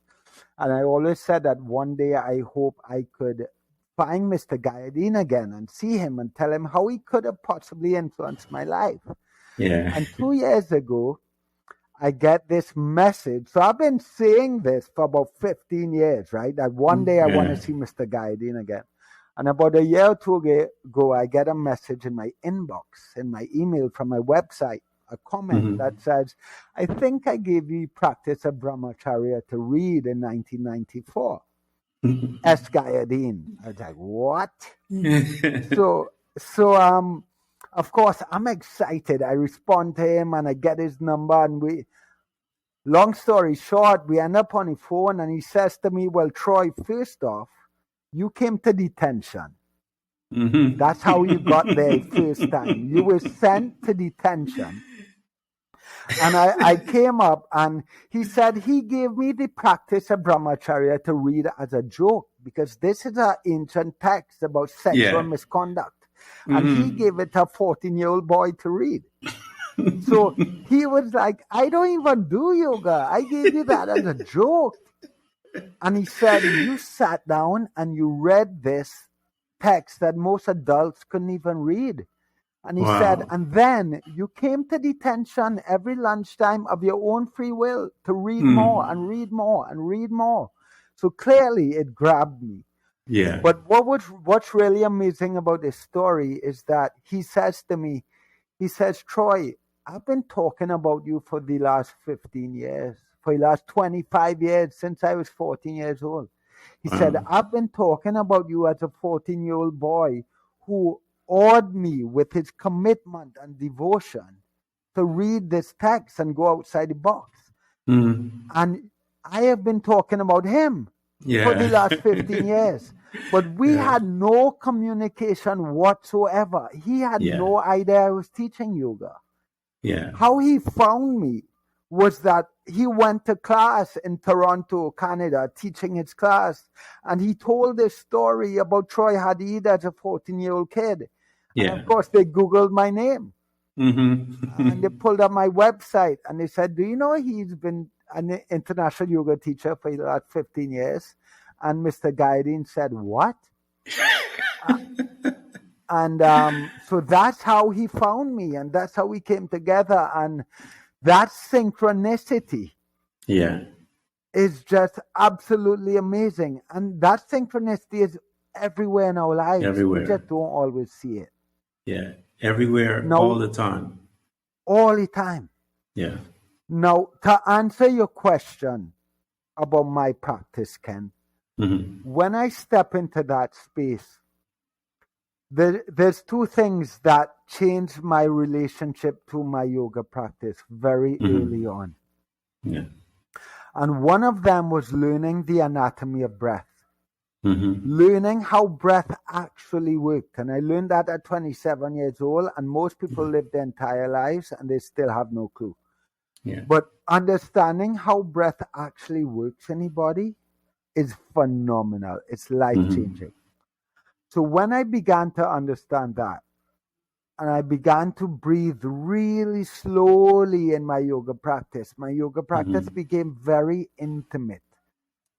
And I always said that one day I hope I could find Mr. Hadeed again and see him and tell him how he could have possibly influenced my life. Yeah. And 2 years ago, I get this message. So I've been saying this for about 15 years, right? That one day I want to see Mr. Hadeed again. And about a year or two ago, I get a message in my inbox, in my email from my website, a comment that says, I think I gave you Practice of Brahmacharya to read in 1994. S. Hadeed. I was like, what? So, of course, I'm excited. I respond to him and I get his number. And long story short, we end up on the phone and he says to me, well, Troy, first off, you came to detention. That's how you got there first time. You were sent to detention. And I came up and he said he gave me the Practice of Brahmacharya to read as a joke because this is an ancient text about sexual misconduct. And he gave it to a 14-year-old boy to read. So he was like, I don't even do yoga. I gave you that as a joke. And he said, you sat down and you read this text that most adults couldn't even read. And he said, and then you came to detention every lunchtime of your own free will to read more and read more and read more. So clearly it grabbed me. Yeah. But what's really amazing about this story is that he says to me, he says, Troy, I've been talking about you for the last 15 years, for the last 25 years, since I was 14 years old. He said, I've been talking about you as a 14-year-old boy who awed me with his commitment and devotion to read this text and go outside the box. And I have been talking about him for the last 15 years. But we had no communication whatsoever. He had no idea I was teaching yoga. Yeah. How he found me was that he went to class in Toronto, Canada, teaching his class. And he told this story about Troy Hadeed as a 14-year-old kid. Yeah. And of course, they Googled my name. And they pulled up my website. And they said, do you know he's been an international yoga teacher for the last 15 years? And Mr. Hadeed said, what? So that's how he found me. And that's how we came together. And that synchronicity is just absolutely amazing. And that synchronicity is everywhere in our lives. Everywhere. We just don't always see it. Yeah. Everywhere, now, all the time. All the time. Yeah. Now, to answer your question about my practice, Ken, when I step into that space, there's two things that changed my relationship to my yoga practice very early on. Yeah. And one of them was learning the anatomy of breath. Learning how breath actually worked. And I learned that at 27 years old, and most people live their entire lives and they still have no clue. Yeah. But understanding how breath actually works in the body is phenomenal. It's life-changing. So when I began to understand that, and I began to breathe really slowly in my yoga practice became very intimate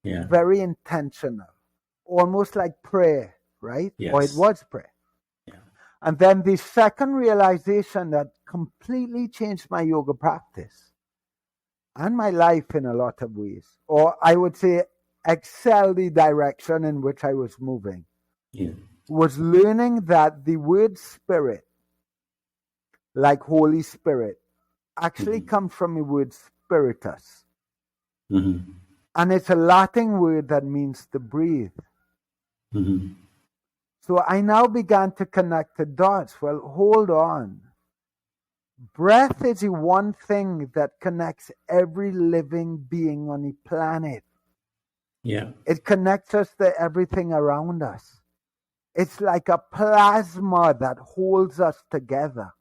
Yeah. very intentional, almost like prayer, right? Yes. Or it was prayer. Yeah. And then the second realization that completely changed my yoga practice and my life in a lot of ways, or I would say excel the direction in which I was moving, was learning that the word spirit, like Holy Spirit, actually comes from the word spiritus. And it's a Latin word that means to breathe. So I now began to connect the dots. Well, hold on. Breath is the one thing that connects every living being on the planet. Yeah. It connects us to everything around us. It's like a plasma that holds us together.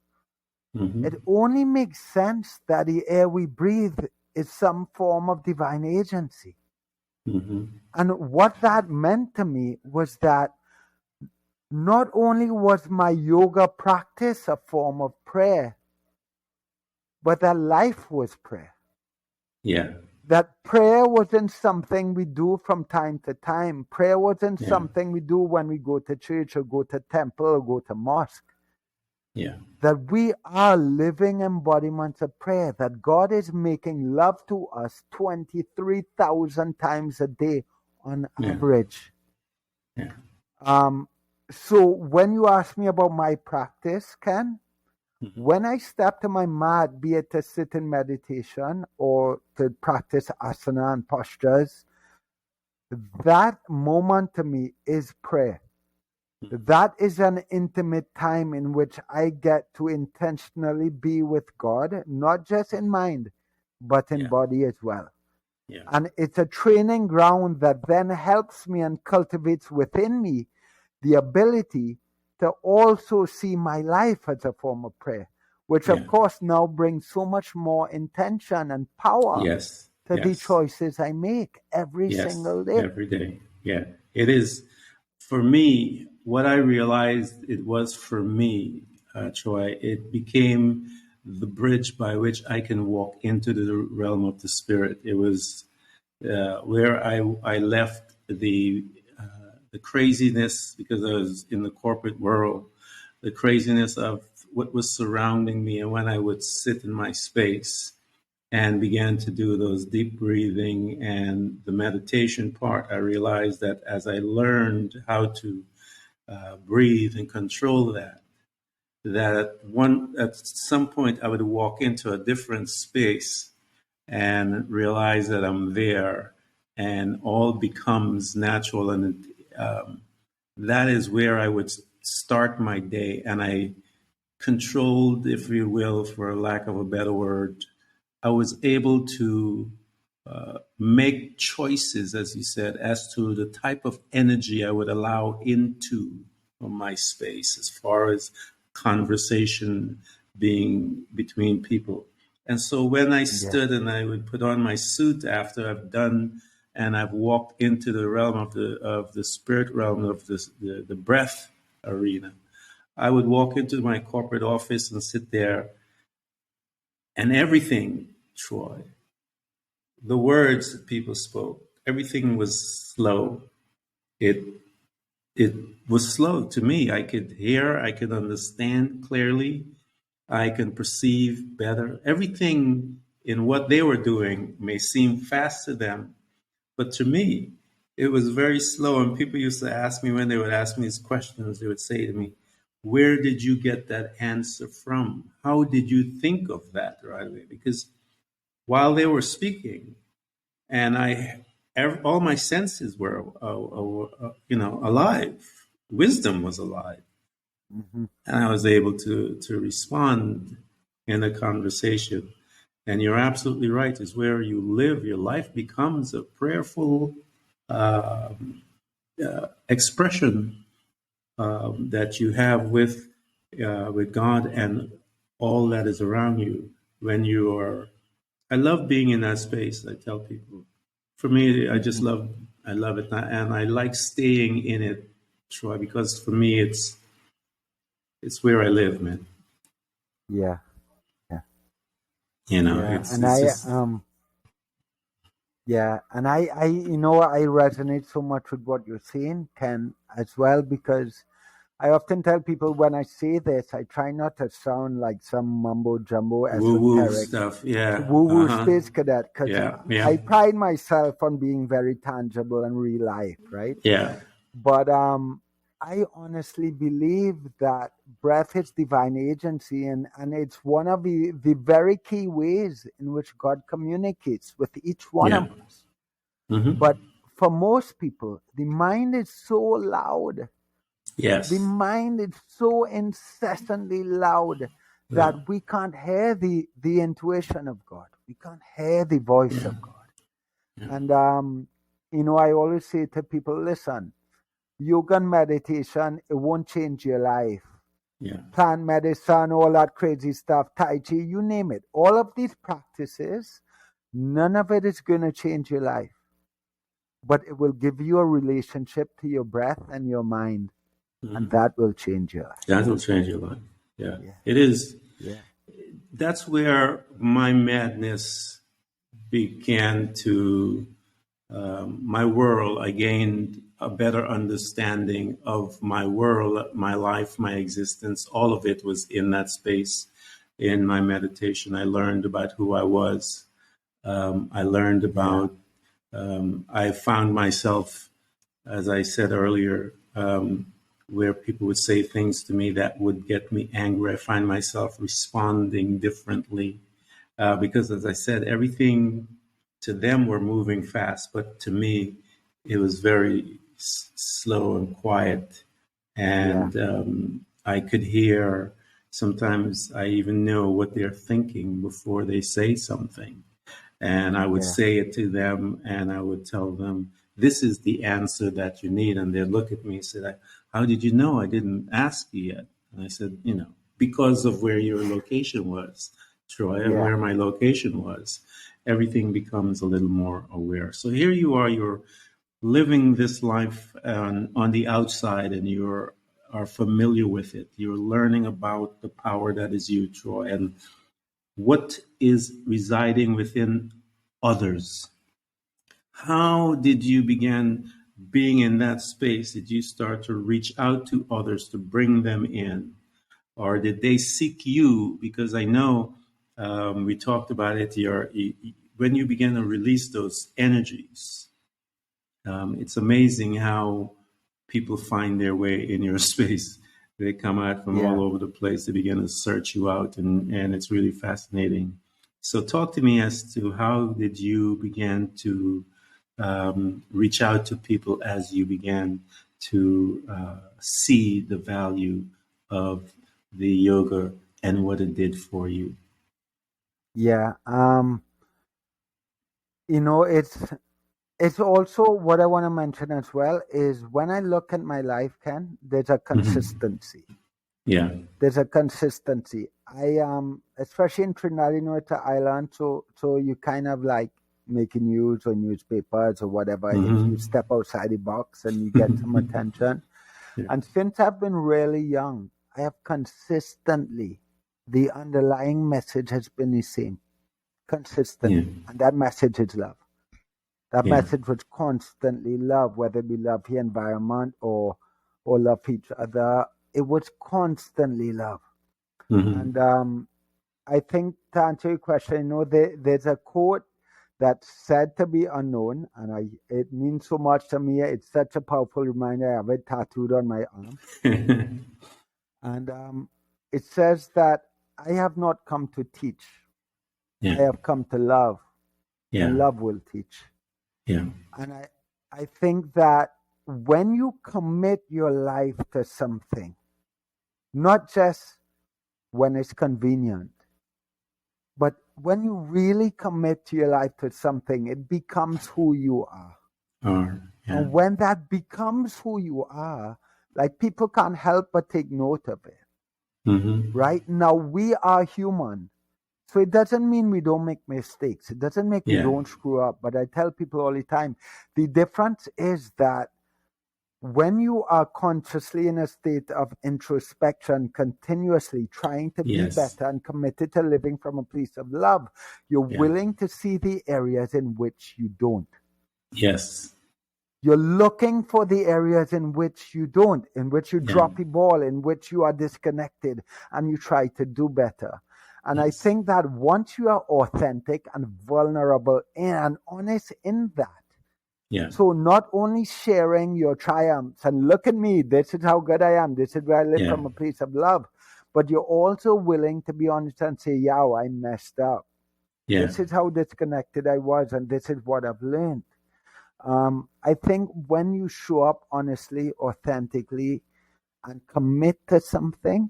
It only makes sense that the air we breathe is some form of divine agency. And what that meant to me was that not only was my yoga practice a form of prayer, but that life was prayer. Yeah. That prayer wasn't something we do from time to time. Prayer wasn't something we do when we go to church or go to temple or go to mosque. Yeah. That we are living embodiments of prayer, that God is making love to us 23,000 times a day on average. Yeah. So when you ask me about my practice, Ken, when I step to my mat, be it to sit in meditation or to practice asana and postures, that moment to me is prayer. That is an intimate time in which I get to intentionally be with God, not just in mind, but in body as well. Yeah. And it's a training ground that then helps me and cultivates within me the ability to also see my life as a form of prayer, which of course now brings so much more intention and power to the choices I make every single day. Every day. Yeah. It is. For me, what I realized it was for me, Troy, it became the bridge by which I can walk into the realm of the spirit. It was where I left the craziness, because I was in the corporate world, the craziness of what was surrounding me. And when I would sit in my space and began to do those deep breathing and the meditation part, I realized that as I learned how to breathe and control that at some point I would walk into a different space and realize that I'm there, and all becomes natural. And that is where I would start my day. And I controlled, if you will, for lack of a better word, I was able to make choices, as you said, as to the type of energy I would allow into my space, as far as conversation being between people. And so when I stood and I would put on my suit after I've done and I've walked into the realm of the spirit realm of the breath arena, I would walk into my corporate office and sit there, and everything, Troy, the words that people spoke, everything was slow. It was slow to me. I could hear, I could understand clearly, I can perceive better. Everything in what they were doing may seem fast to them, but to me, it was very slow. And people used to ask me, when they would ask me these questions, they would say to me, "Where did you get that answer from? How did you think of that right away?" Because while they were speaking, and all my senses were, alive. Wisdom was alive, and I was able to respond in a conversation. And you're absolutely right. Is where you live, your life becomes a prayerful expression that you have with God and all that is around you. When you are, I love being in that space. I tell people, for me, I love it, and I like staying in it, Troy, because for me, it's where I live, man. Yeah, yeah. You know, yeah. it's just. Yeah, and I resonate so much with what you're saying, Ken, as well, because I often tell people when I say this, I try not to sound like some mumbo jumbo Woo woo esoteric stuff. Yeah. woo woo Uh-huh. space cadet, because Yeah. Yeah. I pride myself on being very tangible and real life, right? Yeah. But I honestly believe that breath is divine agency, and it's one of the very key ways in which God communicates with each one Yeah. of us. Mm-hmm. But for most people, the mind is so loud. The Yes. mind is so incessantly loud Yeah. that we can't hear the intuition of God. We can't hear the voice Yeah. of God. Yeah. And I always say to people, listen, yoga and meditation, it won't change your life. Yeah. Plant medicine, all that crazy stuff, Tai Chi, you name it. All of these practices, none of it is going to change your life. But it will give you a relationship to your breath and your mind. And that will change your life. That will change your life. Yeah. Yeah. It is. Yeah. That's where my madness began to, my world. I gained a better understanding of my world, my life, my existence. All of it was in that space in my meditation. I learned about who I was. I learned about, I found myself, as I said earlier, where people would say things to me that would get me angry. I find myself responding differently because, as I said, everything to them were moving fast, but to me, it was very slow and quiet. And I could hear, sometimes I even know what they're thinking before they say something. And I would say it to them and I would tell them, this is the answer that you need. And they'd look at me and say, how did you know? I didn't ask you yet. And I said, because of where your location was, Troy, and where my location was, everything becomes a little more aware. So here you are, living this life on the outside and are familiar with it. You're learning about the power that is you, Troy, and what is residing within others. How did you begin being in that space? Did you start to reach out to others to bring them in? Or did they seek you? Because I know we talked about it, when you begin to release those energies, it's amazing how people find their way in your space. They come out from all over the place. They begin to search you out, and it's really fascinating. So, talk to me as to how did you begin to reach out to people as you began to see the value of the yoga and what it did for you. Yeah. It's also what I want to mention as well is when I look at my life, Ken, there's a consistency. Yeah. There's a consistency. I especially in Trinidad, it's an island, so you kind of like making news or newspapers or whatever. If you step outside the box and you get some attention. And since I've been really young, I have consistently, the underlying message has been the same. Consistently. And that message is love. That message was constantly love, whether we love the environment or love each other. It was constantly love. And I think to answer your question, there's a quote that's said to be unknown, and it means so much to me. It's such a powerful reminder. I have it tattooed on my arm. And it says that I have not come to teach. I have come to love. And love will teach. And I think that when you commit your life to something, not just when it's convenient, but when you really commit to your life to something, it becomes who you are. And when that becomes who you are, like people can't help but take note of it. Right? Now, we are human. So it doesn't mean we don't make mistakes. It doesn't mean we don't screw up. But I tell people all the time, the difference is that when you are consciously in a state of introspection, continuously trying to be better and committed to living from a place of love, you're willing to see the areas in which you don't. Yes. You're looking for the areas in which you don't, in which you drop the ball, in which you are disconnected, and you try to do better. And I think that once you are authentic and vulnerable and honest in that, so not only sharing your triumphs and look at me, this is how good I am, this is where I live from a place of love, but you're also willing to be honest and say, yeah, I messed up. This is how disconnected I was, and this is what I've learned. I think when you show up honestly, authentically, and commit to something,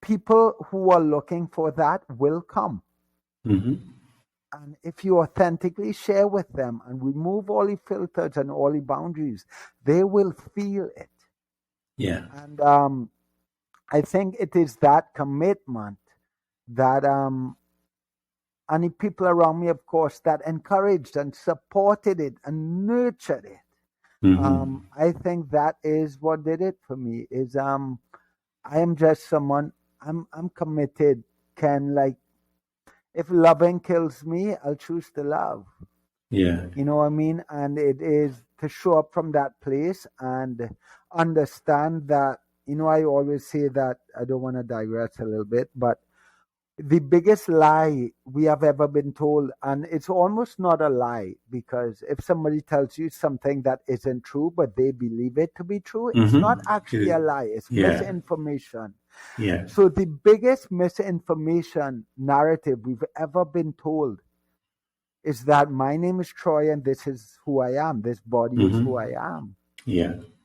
people who are looking for that will come. And if you authentically share with them and remove all the filters and all the boundaries, they will feel it. And I think it is that commitment that and the people around me, of course, that encouraged and supported it and nurtured it. I think that is what did it for me. Is I am just someone. I'm committed. Like, if loving kills me, I'll choose to love. You know what I mean? And it is to show up from that place and understand that, I always say that, I don't want to digress a little bit, but the biggest lie we have ever been told, and it's almost not a lie, because if somebody tells you something that isn't true, but they believe it to be true, it's not actually a lie. It's misinformation. So the biggest misinformation narrative we've ever been told is that my name is Troy and this is who I am. This body is who I am.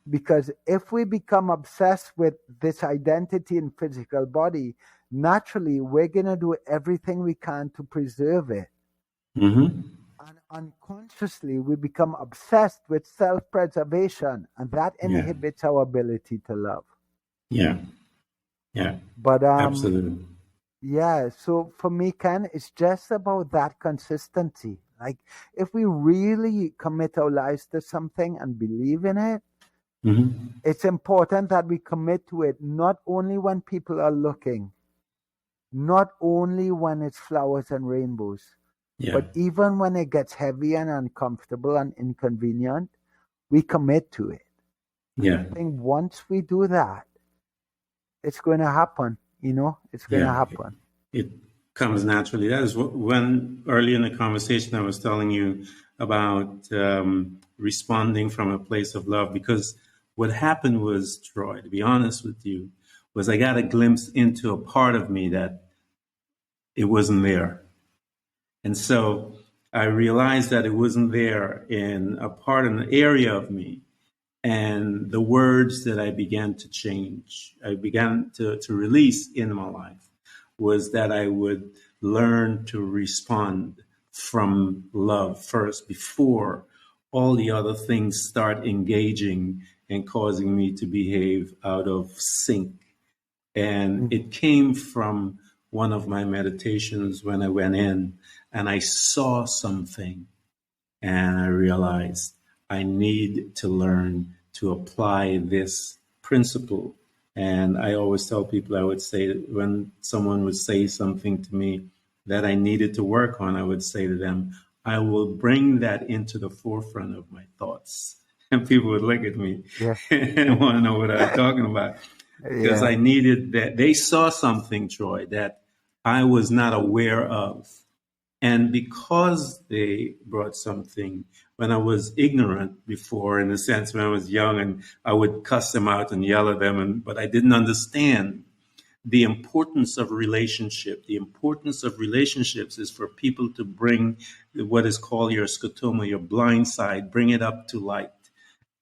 Because if we become obsessed with this identity and physical body, naturally we're going to do everything we can to preserve it. And unconsciously we become obsessed with self-preservation, and that inhibits our ability to love. But absolutely. So for me, Ken, it's just about that consistency. Like, if we really commit our lives to something and believe in it, it's important that we commit to it not only when people are looking, not only when it's flowers and rainbows, but even when it gets heavy and uncomfortable and inconvenient, we commit to it. I think once we do that, it's going to happen. It's going to happen. It comes naturally. That is when early in the conversation I was telling you about responding from a place of love, because what happened was, Troy, to be honest with you, was I got a glimpse into a part of me that it wasn't there. And so I realized that it wasn't there in a part, in the area of me. And the words that I began to change, I began to release in my life, was that I would learn to respond from love first before all the other things start engaging and causing me to behave out of sync. And it came from one of my meditations when I went in and I saw something and I realized I need to learn to apply this principle. And I always tell people, I would say that when someone would say something to me that I needed to work on, I would say to them, I will bring that into the forefront of my thoughts. And people would look at me and want to know what I'm talking about. Because I needed that. They saw something, Troy, that I was not aware of. And because they brought something when I was ignorant before, in a sense, when I was young, and I would cuss them out and yell at them, but I didn't understand the importance of relationship. The importance of relationships is for people to bring what is called your scotoma, your blind side, bring it up to light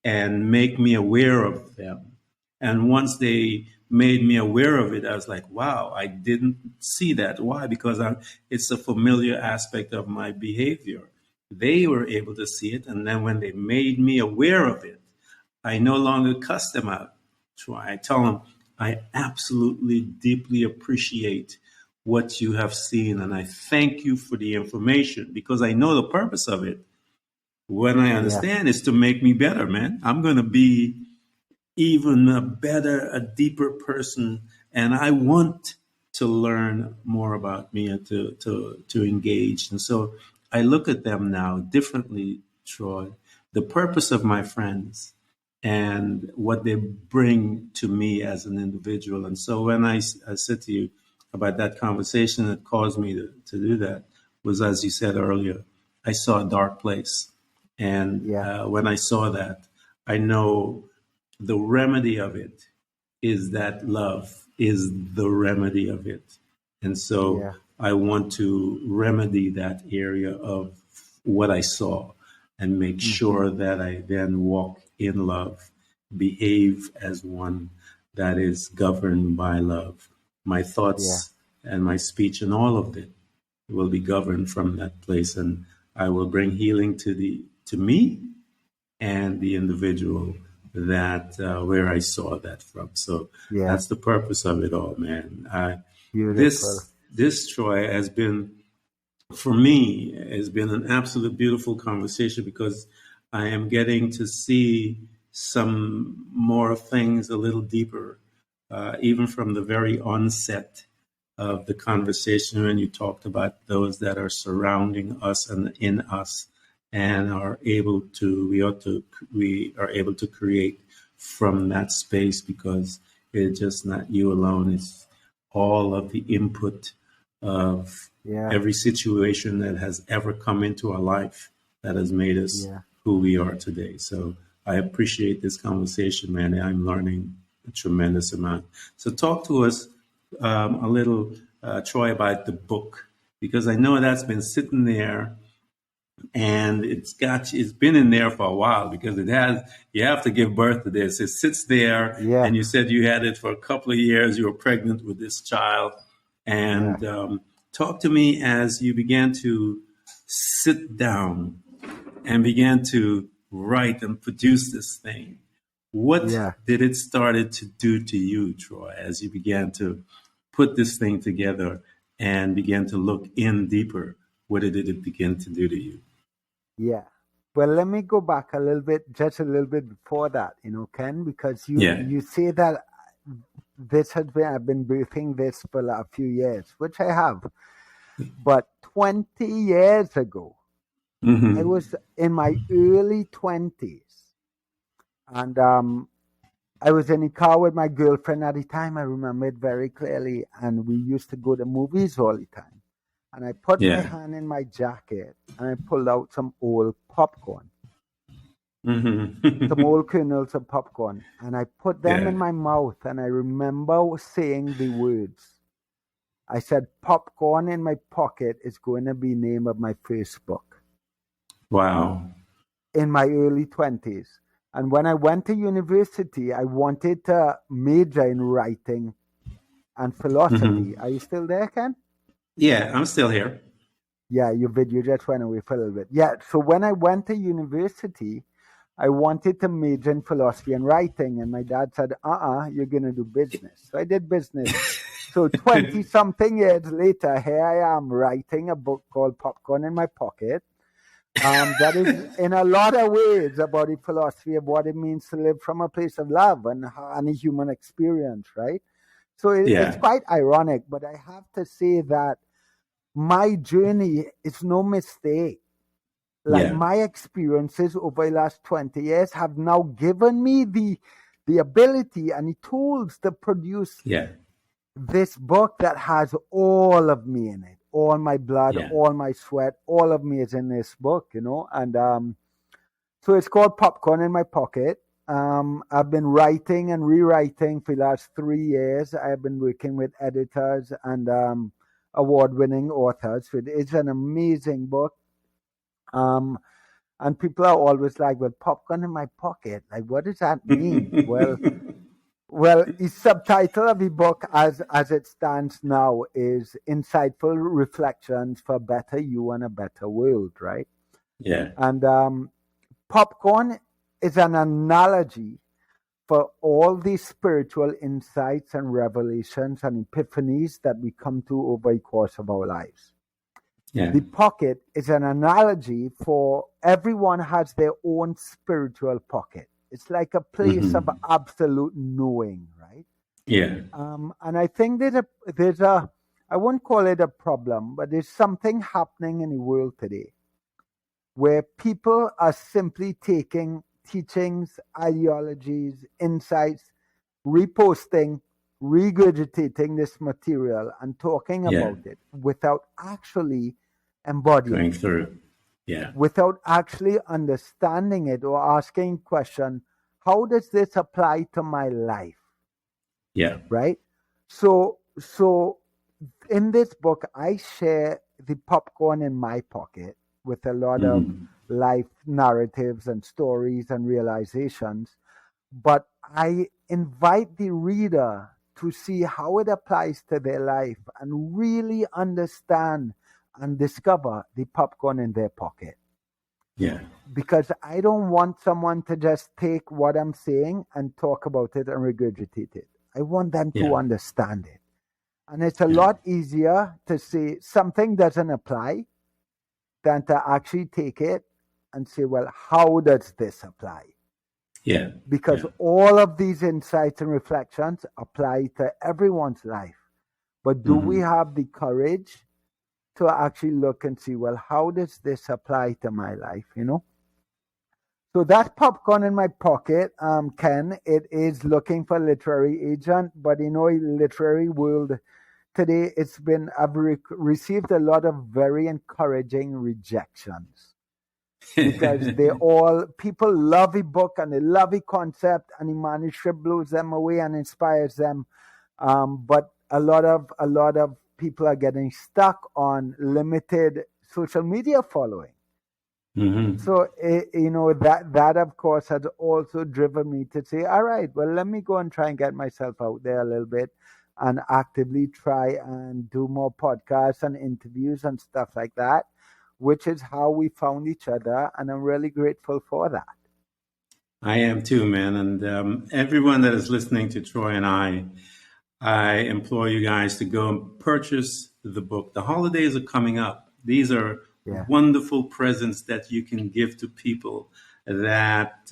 and make me aware of them. And once they made me aware of it, I was like, wow, I didn't see that. Why? Because it's a familiar aspect of my behavior. They were able to see it. And then when they made me aware of it, I no longer cuss them out. So I tell them, I absolutely deeply appreciate what you have seen. And I thank you for the information, because I know the purpose of it. When I understand, it's to make me better, man. I'm going to be even a better, a deeper person. And I want to learn more about me and to engage. And so I look at them now differently, Troy. The purpose of my friends and what they bring to me as an individual. And so when I said to you about that conversation that caused me to do that was, as you said earlier, I saw a dark place. And when I saw that, I know the remedy of it is that love is the remedy of it. And so I want to remedy that area of what I saw and make sure that I then walk in love, behave as one that is governed by love. My thoughts and my speech and all of it will be governed from that place, and I will bring healing to me and the individual that where I saw that from. So that's the purpose of it all, man. This Troy has been, for me, has been an absolute beautiful conversation because I am getting to see some more things a little deeper, even from the very onset of the conversation when you talked about those that are surrounding us and in us and are able to we are able to create from that space because it's just not you alone. It's all of the input of every situation that has ever come into our life that has made us who we are today. So I appreciate this conversation, man. I'm learning a tremendous amount. So talk to us a little, Troy, about the book, because I know that's been sitting there and it's been in there for a while because you have to give birth to this. It sits there and you said you had it for a couple of years. You were pregnant with this child, and talk to me as you began to sit down and began to write and produce this thing. What did it started to do to you, Troy, as you began to put this thing together and began to look in deeper? What did it begin to do to you? Yeah. Well, let me go back a little bit, just a little bit before that, Ken, because you say that I've been briefing this for a few years, which I have. But 20 years ago, I was in my early 20s. And I was in a car with my girlfriend at the time. I remember it very clearly. And we used to go to movies all the time. And I put my hand in my jacket and I pulled out some old popcorn. Some old kernels of popcorn. And I put them in my mouth. And I remember saying the words. I said, popcorn in my pocket is going to be the name of my first book. Wow. In my early 20s. And when I went to university, I wanted to major in writing and philosophy. Are you still there, Ken? Yeah, I'm still here. Yeah, your video just went away for a little bit. Yeah, so when I went to university, I wanted to major in philosophy and writing. And my dad said, you're going to do business. So I did business. So 20-something years later, here I am writing a book called Popcorn in My Pocket. That is in a lot of ways about the philosophy of what it means to live from a place of love and a human experience, right? So it's quite ironic, but I have to say that my journey is no mistake. Like my experiences over the last 20 years have now given me the ability and the tools to produce this book that has all of me in it. All my blood, all my sweat, all of me is in this book, And so it's called Popcorn in My Pocket. I've been writing and rewriting for the last 3 years. I've been working with editors and award-winning authors. It's an amazing book. And people are always like, well, popcorn in my pocket. Like, what does that mean? Well, the subtitle of the book as it stands now is Insightful Reflections for a Better You and a Better World, right? Yeah. And popcorn is an analogy for all these spiritual insights and revelations and epiphanies that we come to over the course of our lives. The pocket is an analogy for everyone has their own spiritual pocket. It's like a place of absolute knowing, right? Yeah. And I think there's a, I won't call it a problem, but there's something happening in the world today where people are simply taking teachings, ideologies, insights, reposting, regurgitating this material and talking about it without actually embodying going through. Yeah. Without actually understanding it or asking question, how does this apply to my life? Yeah. Right? So in this book, I share the popcorn in my pocket with a lot of life narratives and stories and realizations. But I invite the reader to see how it applies to their life and really understand and discover the popcorn in their pocket. Yeah. Because I don't want someone to just take what I'm saying and talk about it and regurgitate it. I want them to understand it. And it's a lot easier to say something doesn't apply than to actually take it and say, well, how does this apply? Yeah. Because all of these insights and reflections apply to everyone's life. But do we have the courage to actually look and see, well, how does this apply to my life, you know? So that popcorn in my pocket, Ken, it is looking for a literary agent, but you know, literary world today, I've received a lot of very encouraging rejections. Because people love a book and they love a concept and the manuscript blows them away and inspires them. But a lot of people are getting stuck on limited social media following. So, you know, that of course has also driven me to say, all right, well, let me go and try and get myself out there a little bit and actively try and do more podcasts and interviews and stuff like that, which is how we found each other. And I'm really grateful for that. I am too, man. And everyone that is listening to Troy and I implore you guys to go and purchase the book. The holidays are coming up. These are wonderful presents that you can give to people that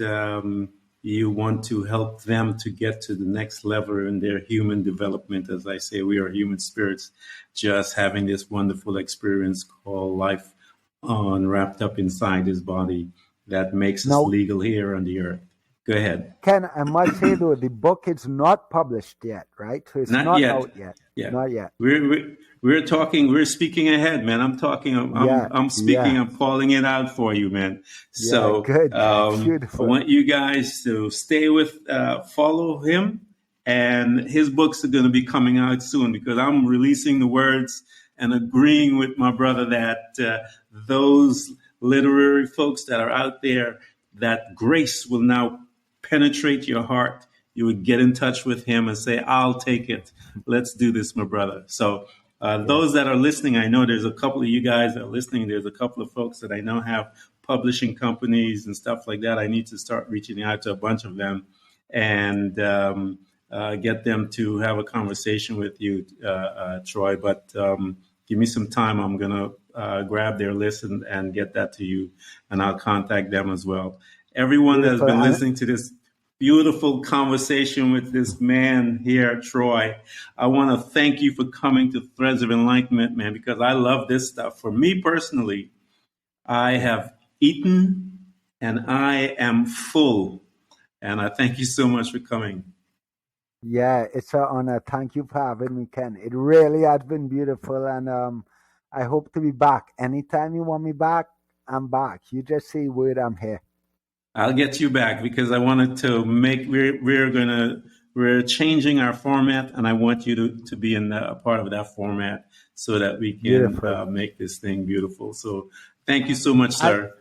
you want to help them to get to the next level in their human development. As I say, we are human spirits just having this wonderful experience called life wrapped up inside this body that makes us legal here on the earth. Go ahead. Ken, I must say though, the book is not published yet, right? So it's not out yet. Yeah. Not yet. We're speaking ahead, man. I'm speaking, I'm calling it out for you, man. So good. Beautiful. I want you guys to follow him, and his books are going to be coming out soon because I'm releasing the words and agreeing with my brother that those literary folks that are out there, that grace will now penetrate your heart. You would get in touch with him and say, I'll take it. Let's do this, my brother. So those that are listening, I know there's a couple of you guys that are listening. There's a couple of folks that I know have publishing companies and stuff like that. I need to start reaching out to a bunch of them and get them to have a conversation with you, Troy. But give me some time. I'm going to grab their list and get that to you, and I'll contact them as well. Everyone that has been listening to this beautiful conversation with this man here, Troy, I want to thank you for coming to Threads of Enlightenment, man, because I love this stuff. For me personally, I have eaten and I am full, and I thank you so much for coming. Yeah, it's an honor. Thank you for having me, Ken. It really has been beautiful, and I hope to be back. Anytime you want me back, I'm back. You just say word, I'm here. I'll get you back because I wanted to we're changing our format, and I want you to be in a part of that format so that we can make this thing beautiful. So thank you so much, sir.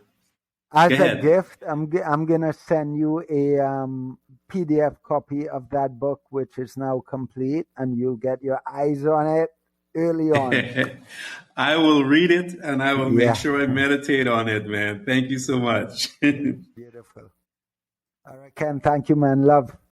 As a gift, I'm gonna send you a PDF copy of that book, which is now complete, and you'll get your eyes on it early on. I will read it and I will make sure I meditate on it, man. Thank you so much. Beautiful. All right, Ken. Thank you, man. Love.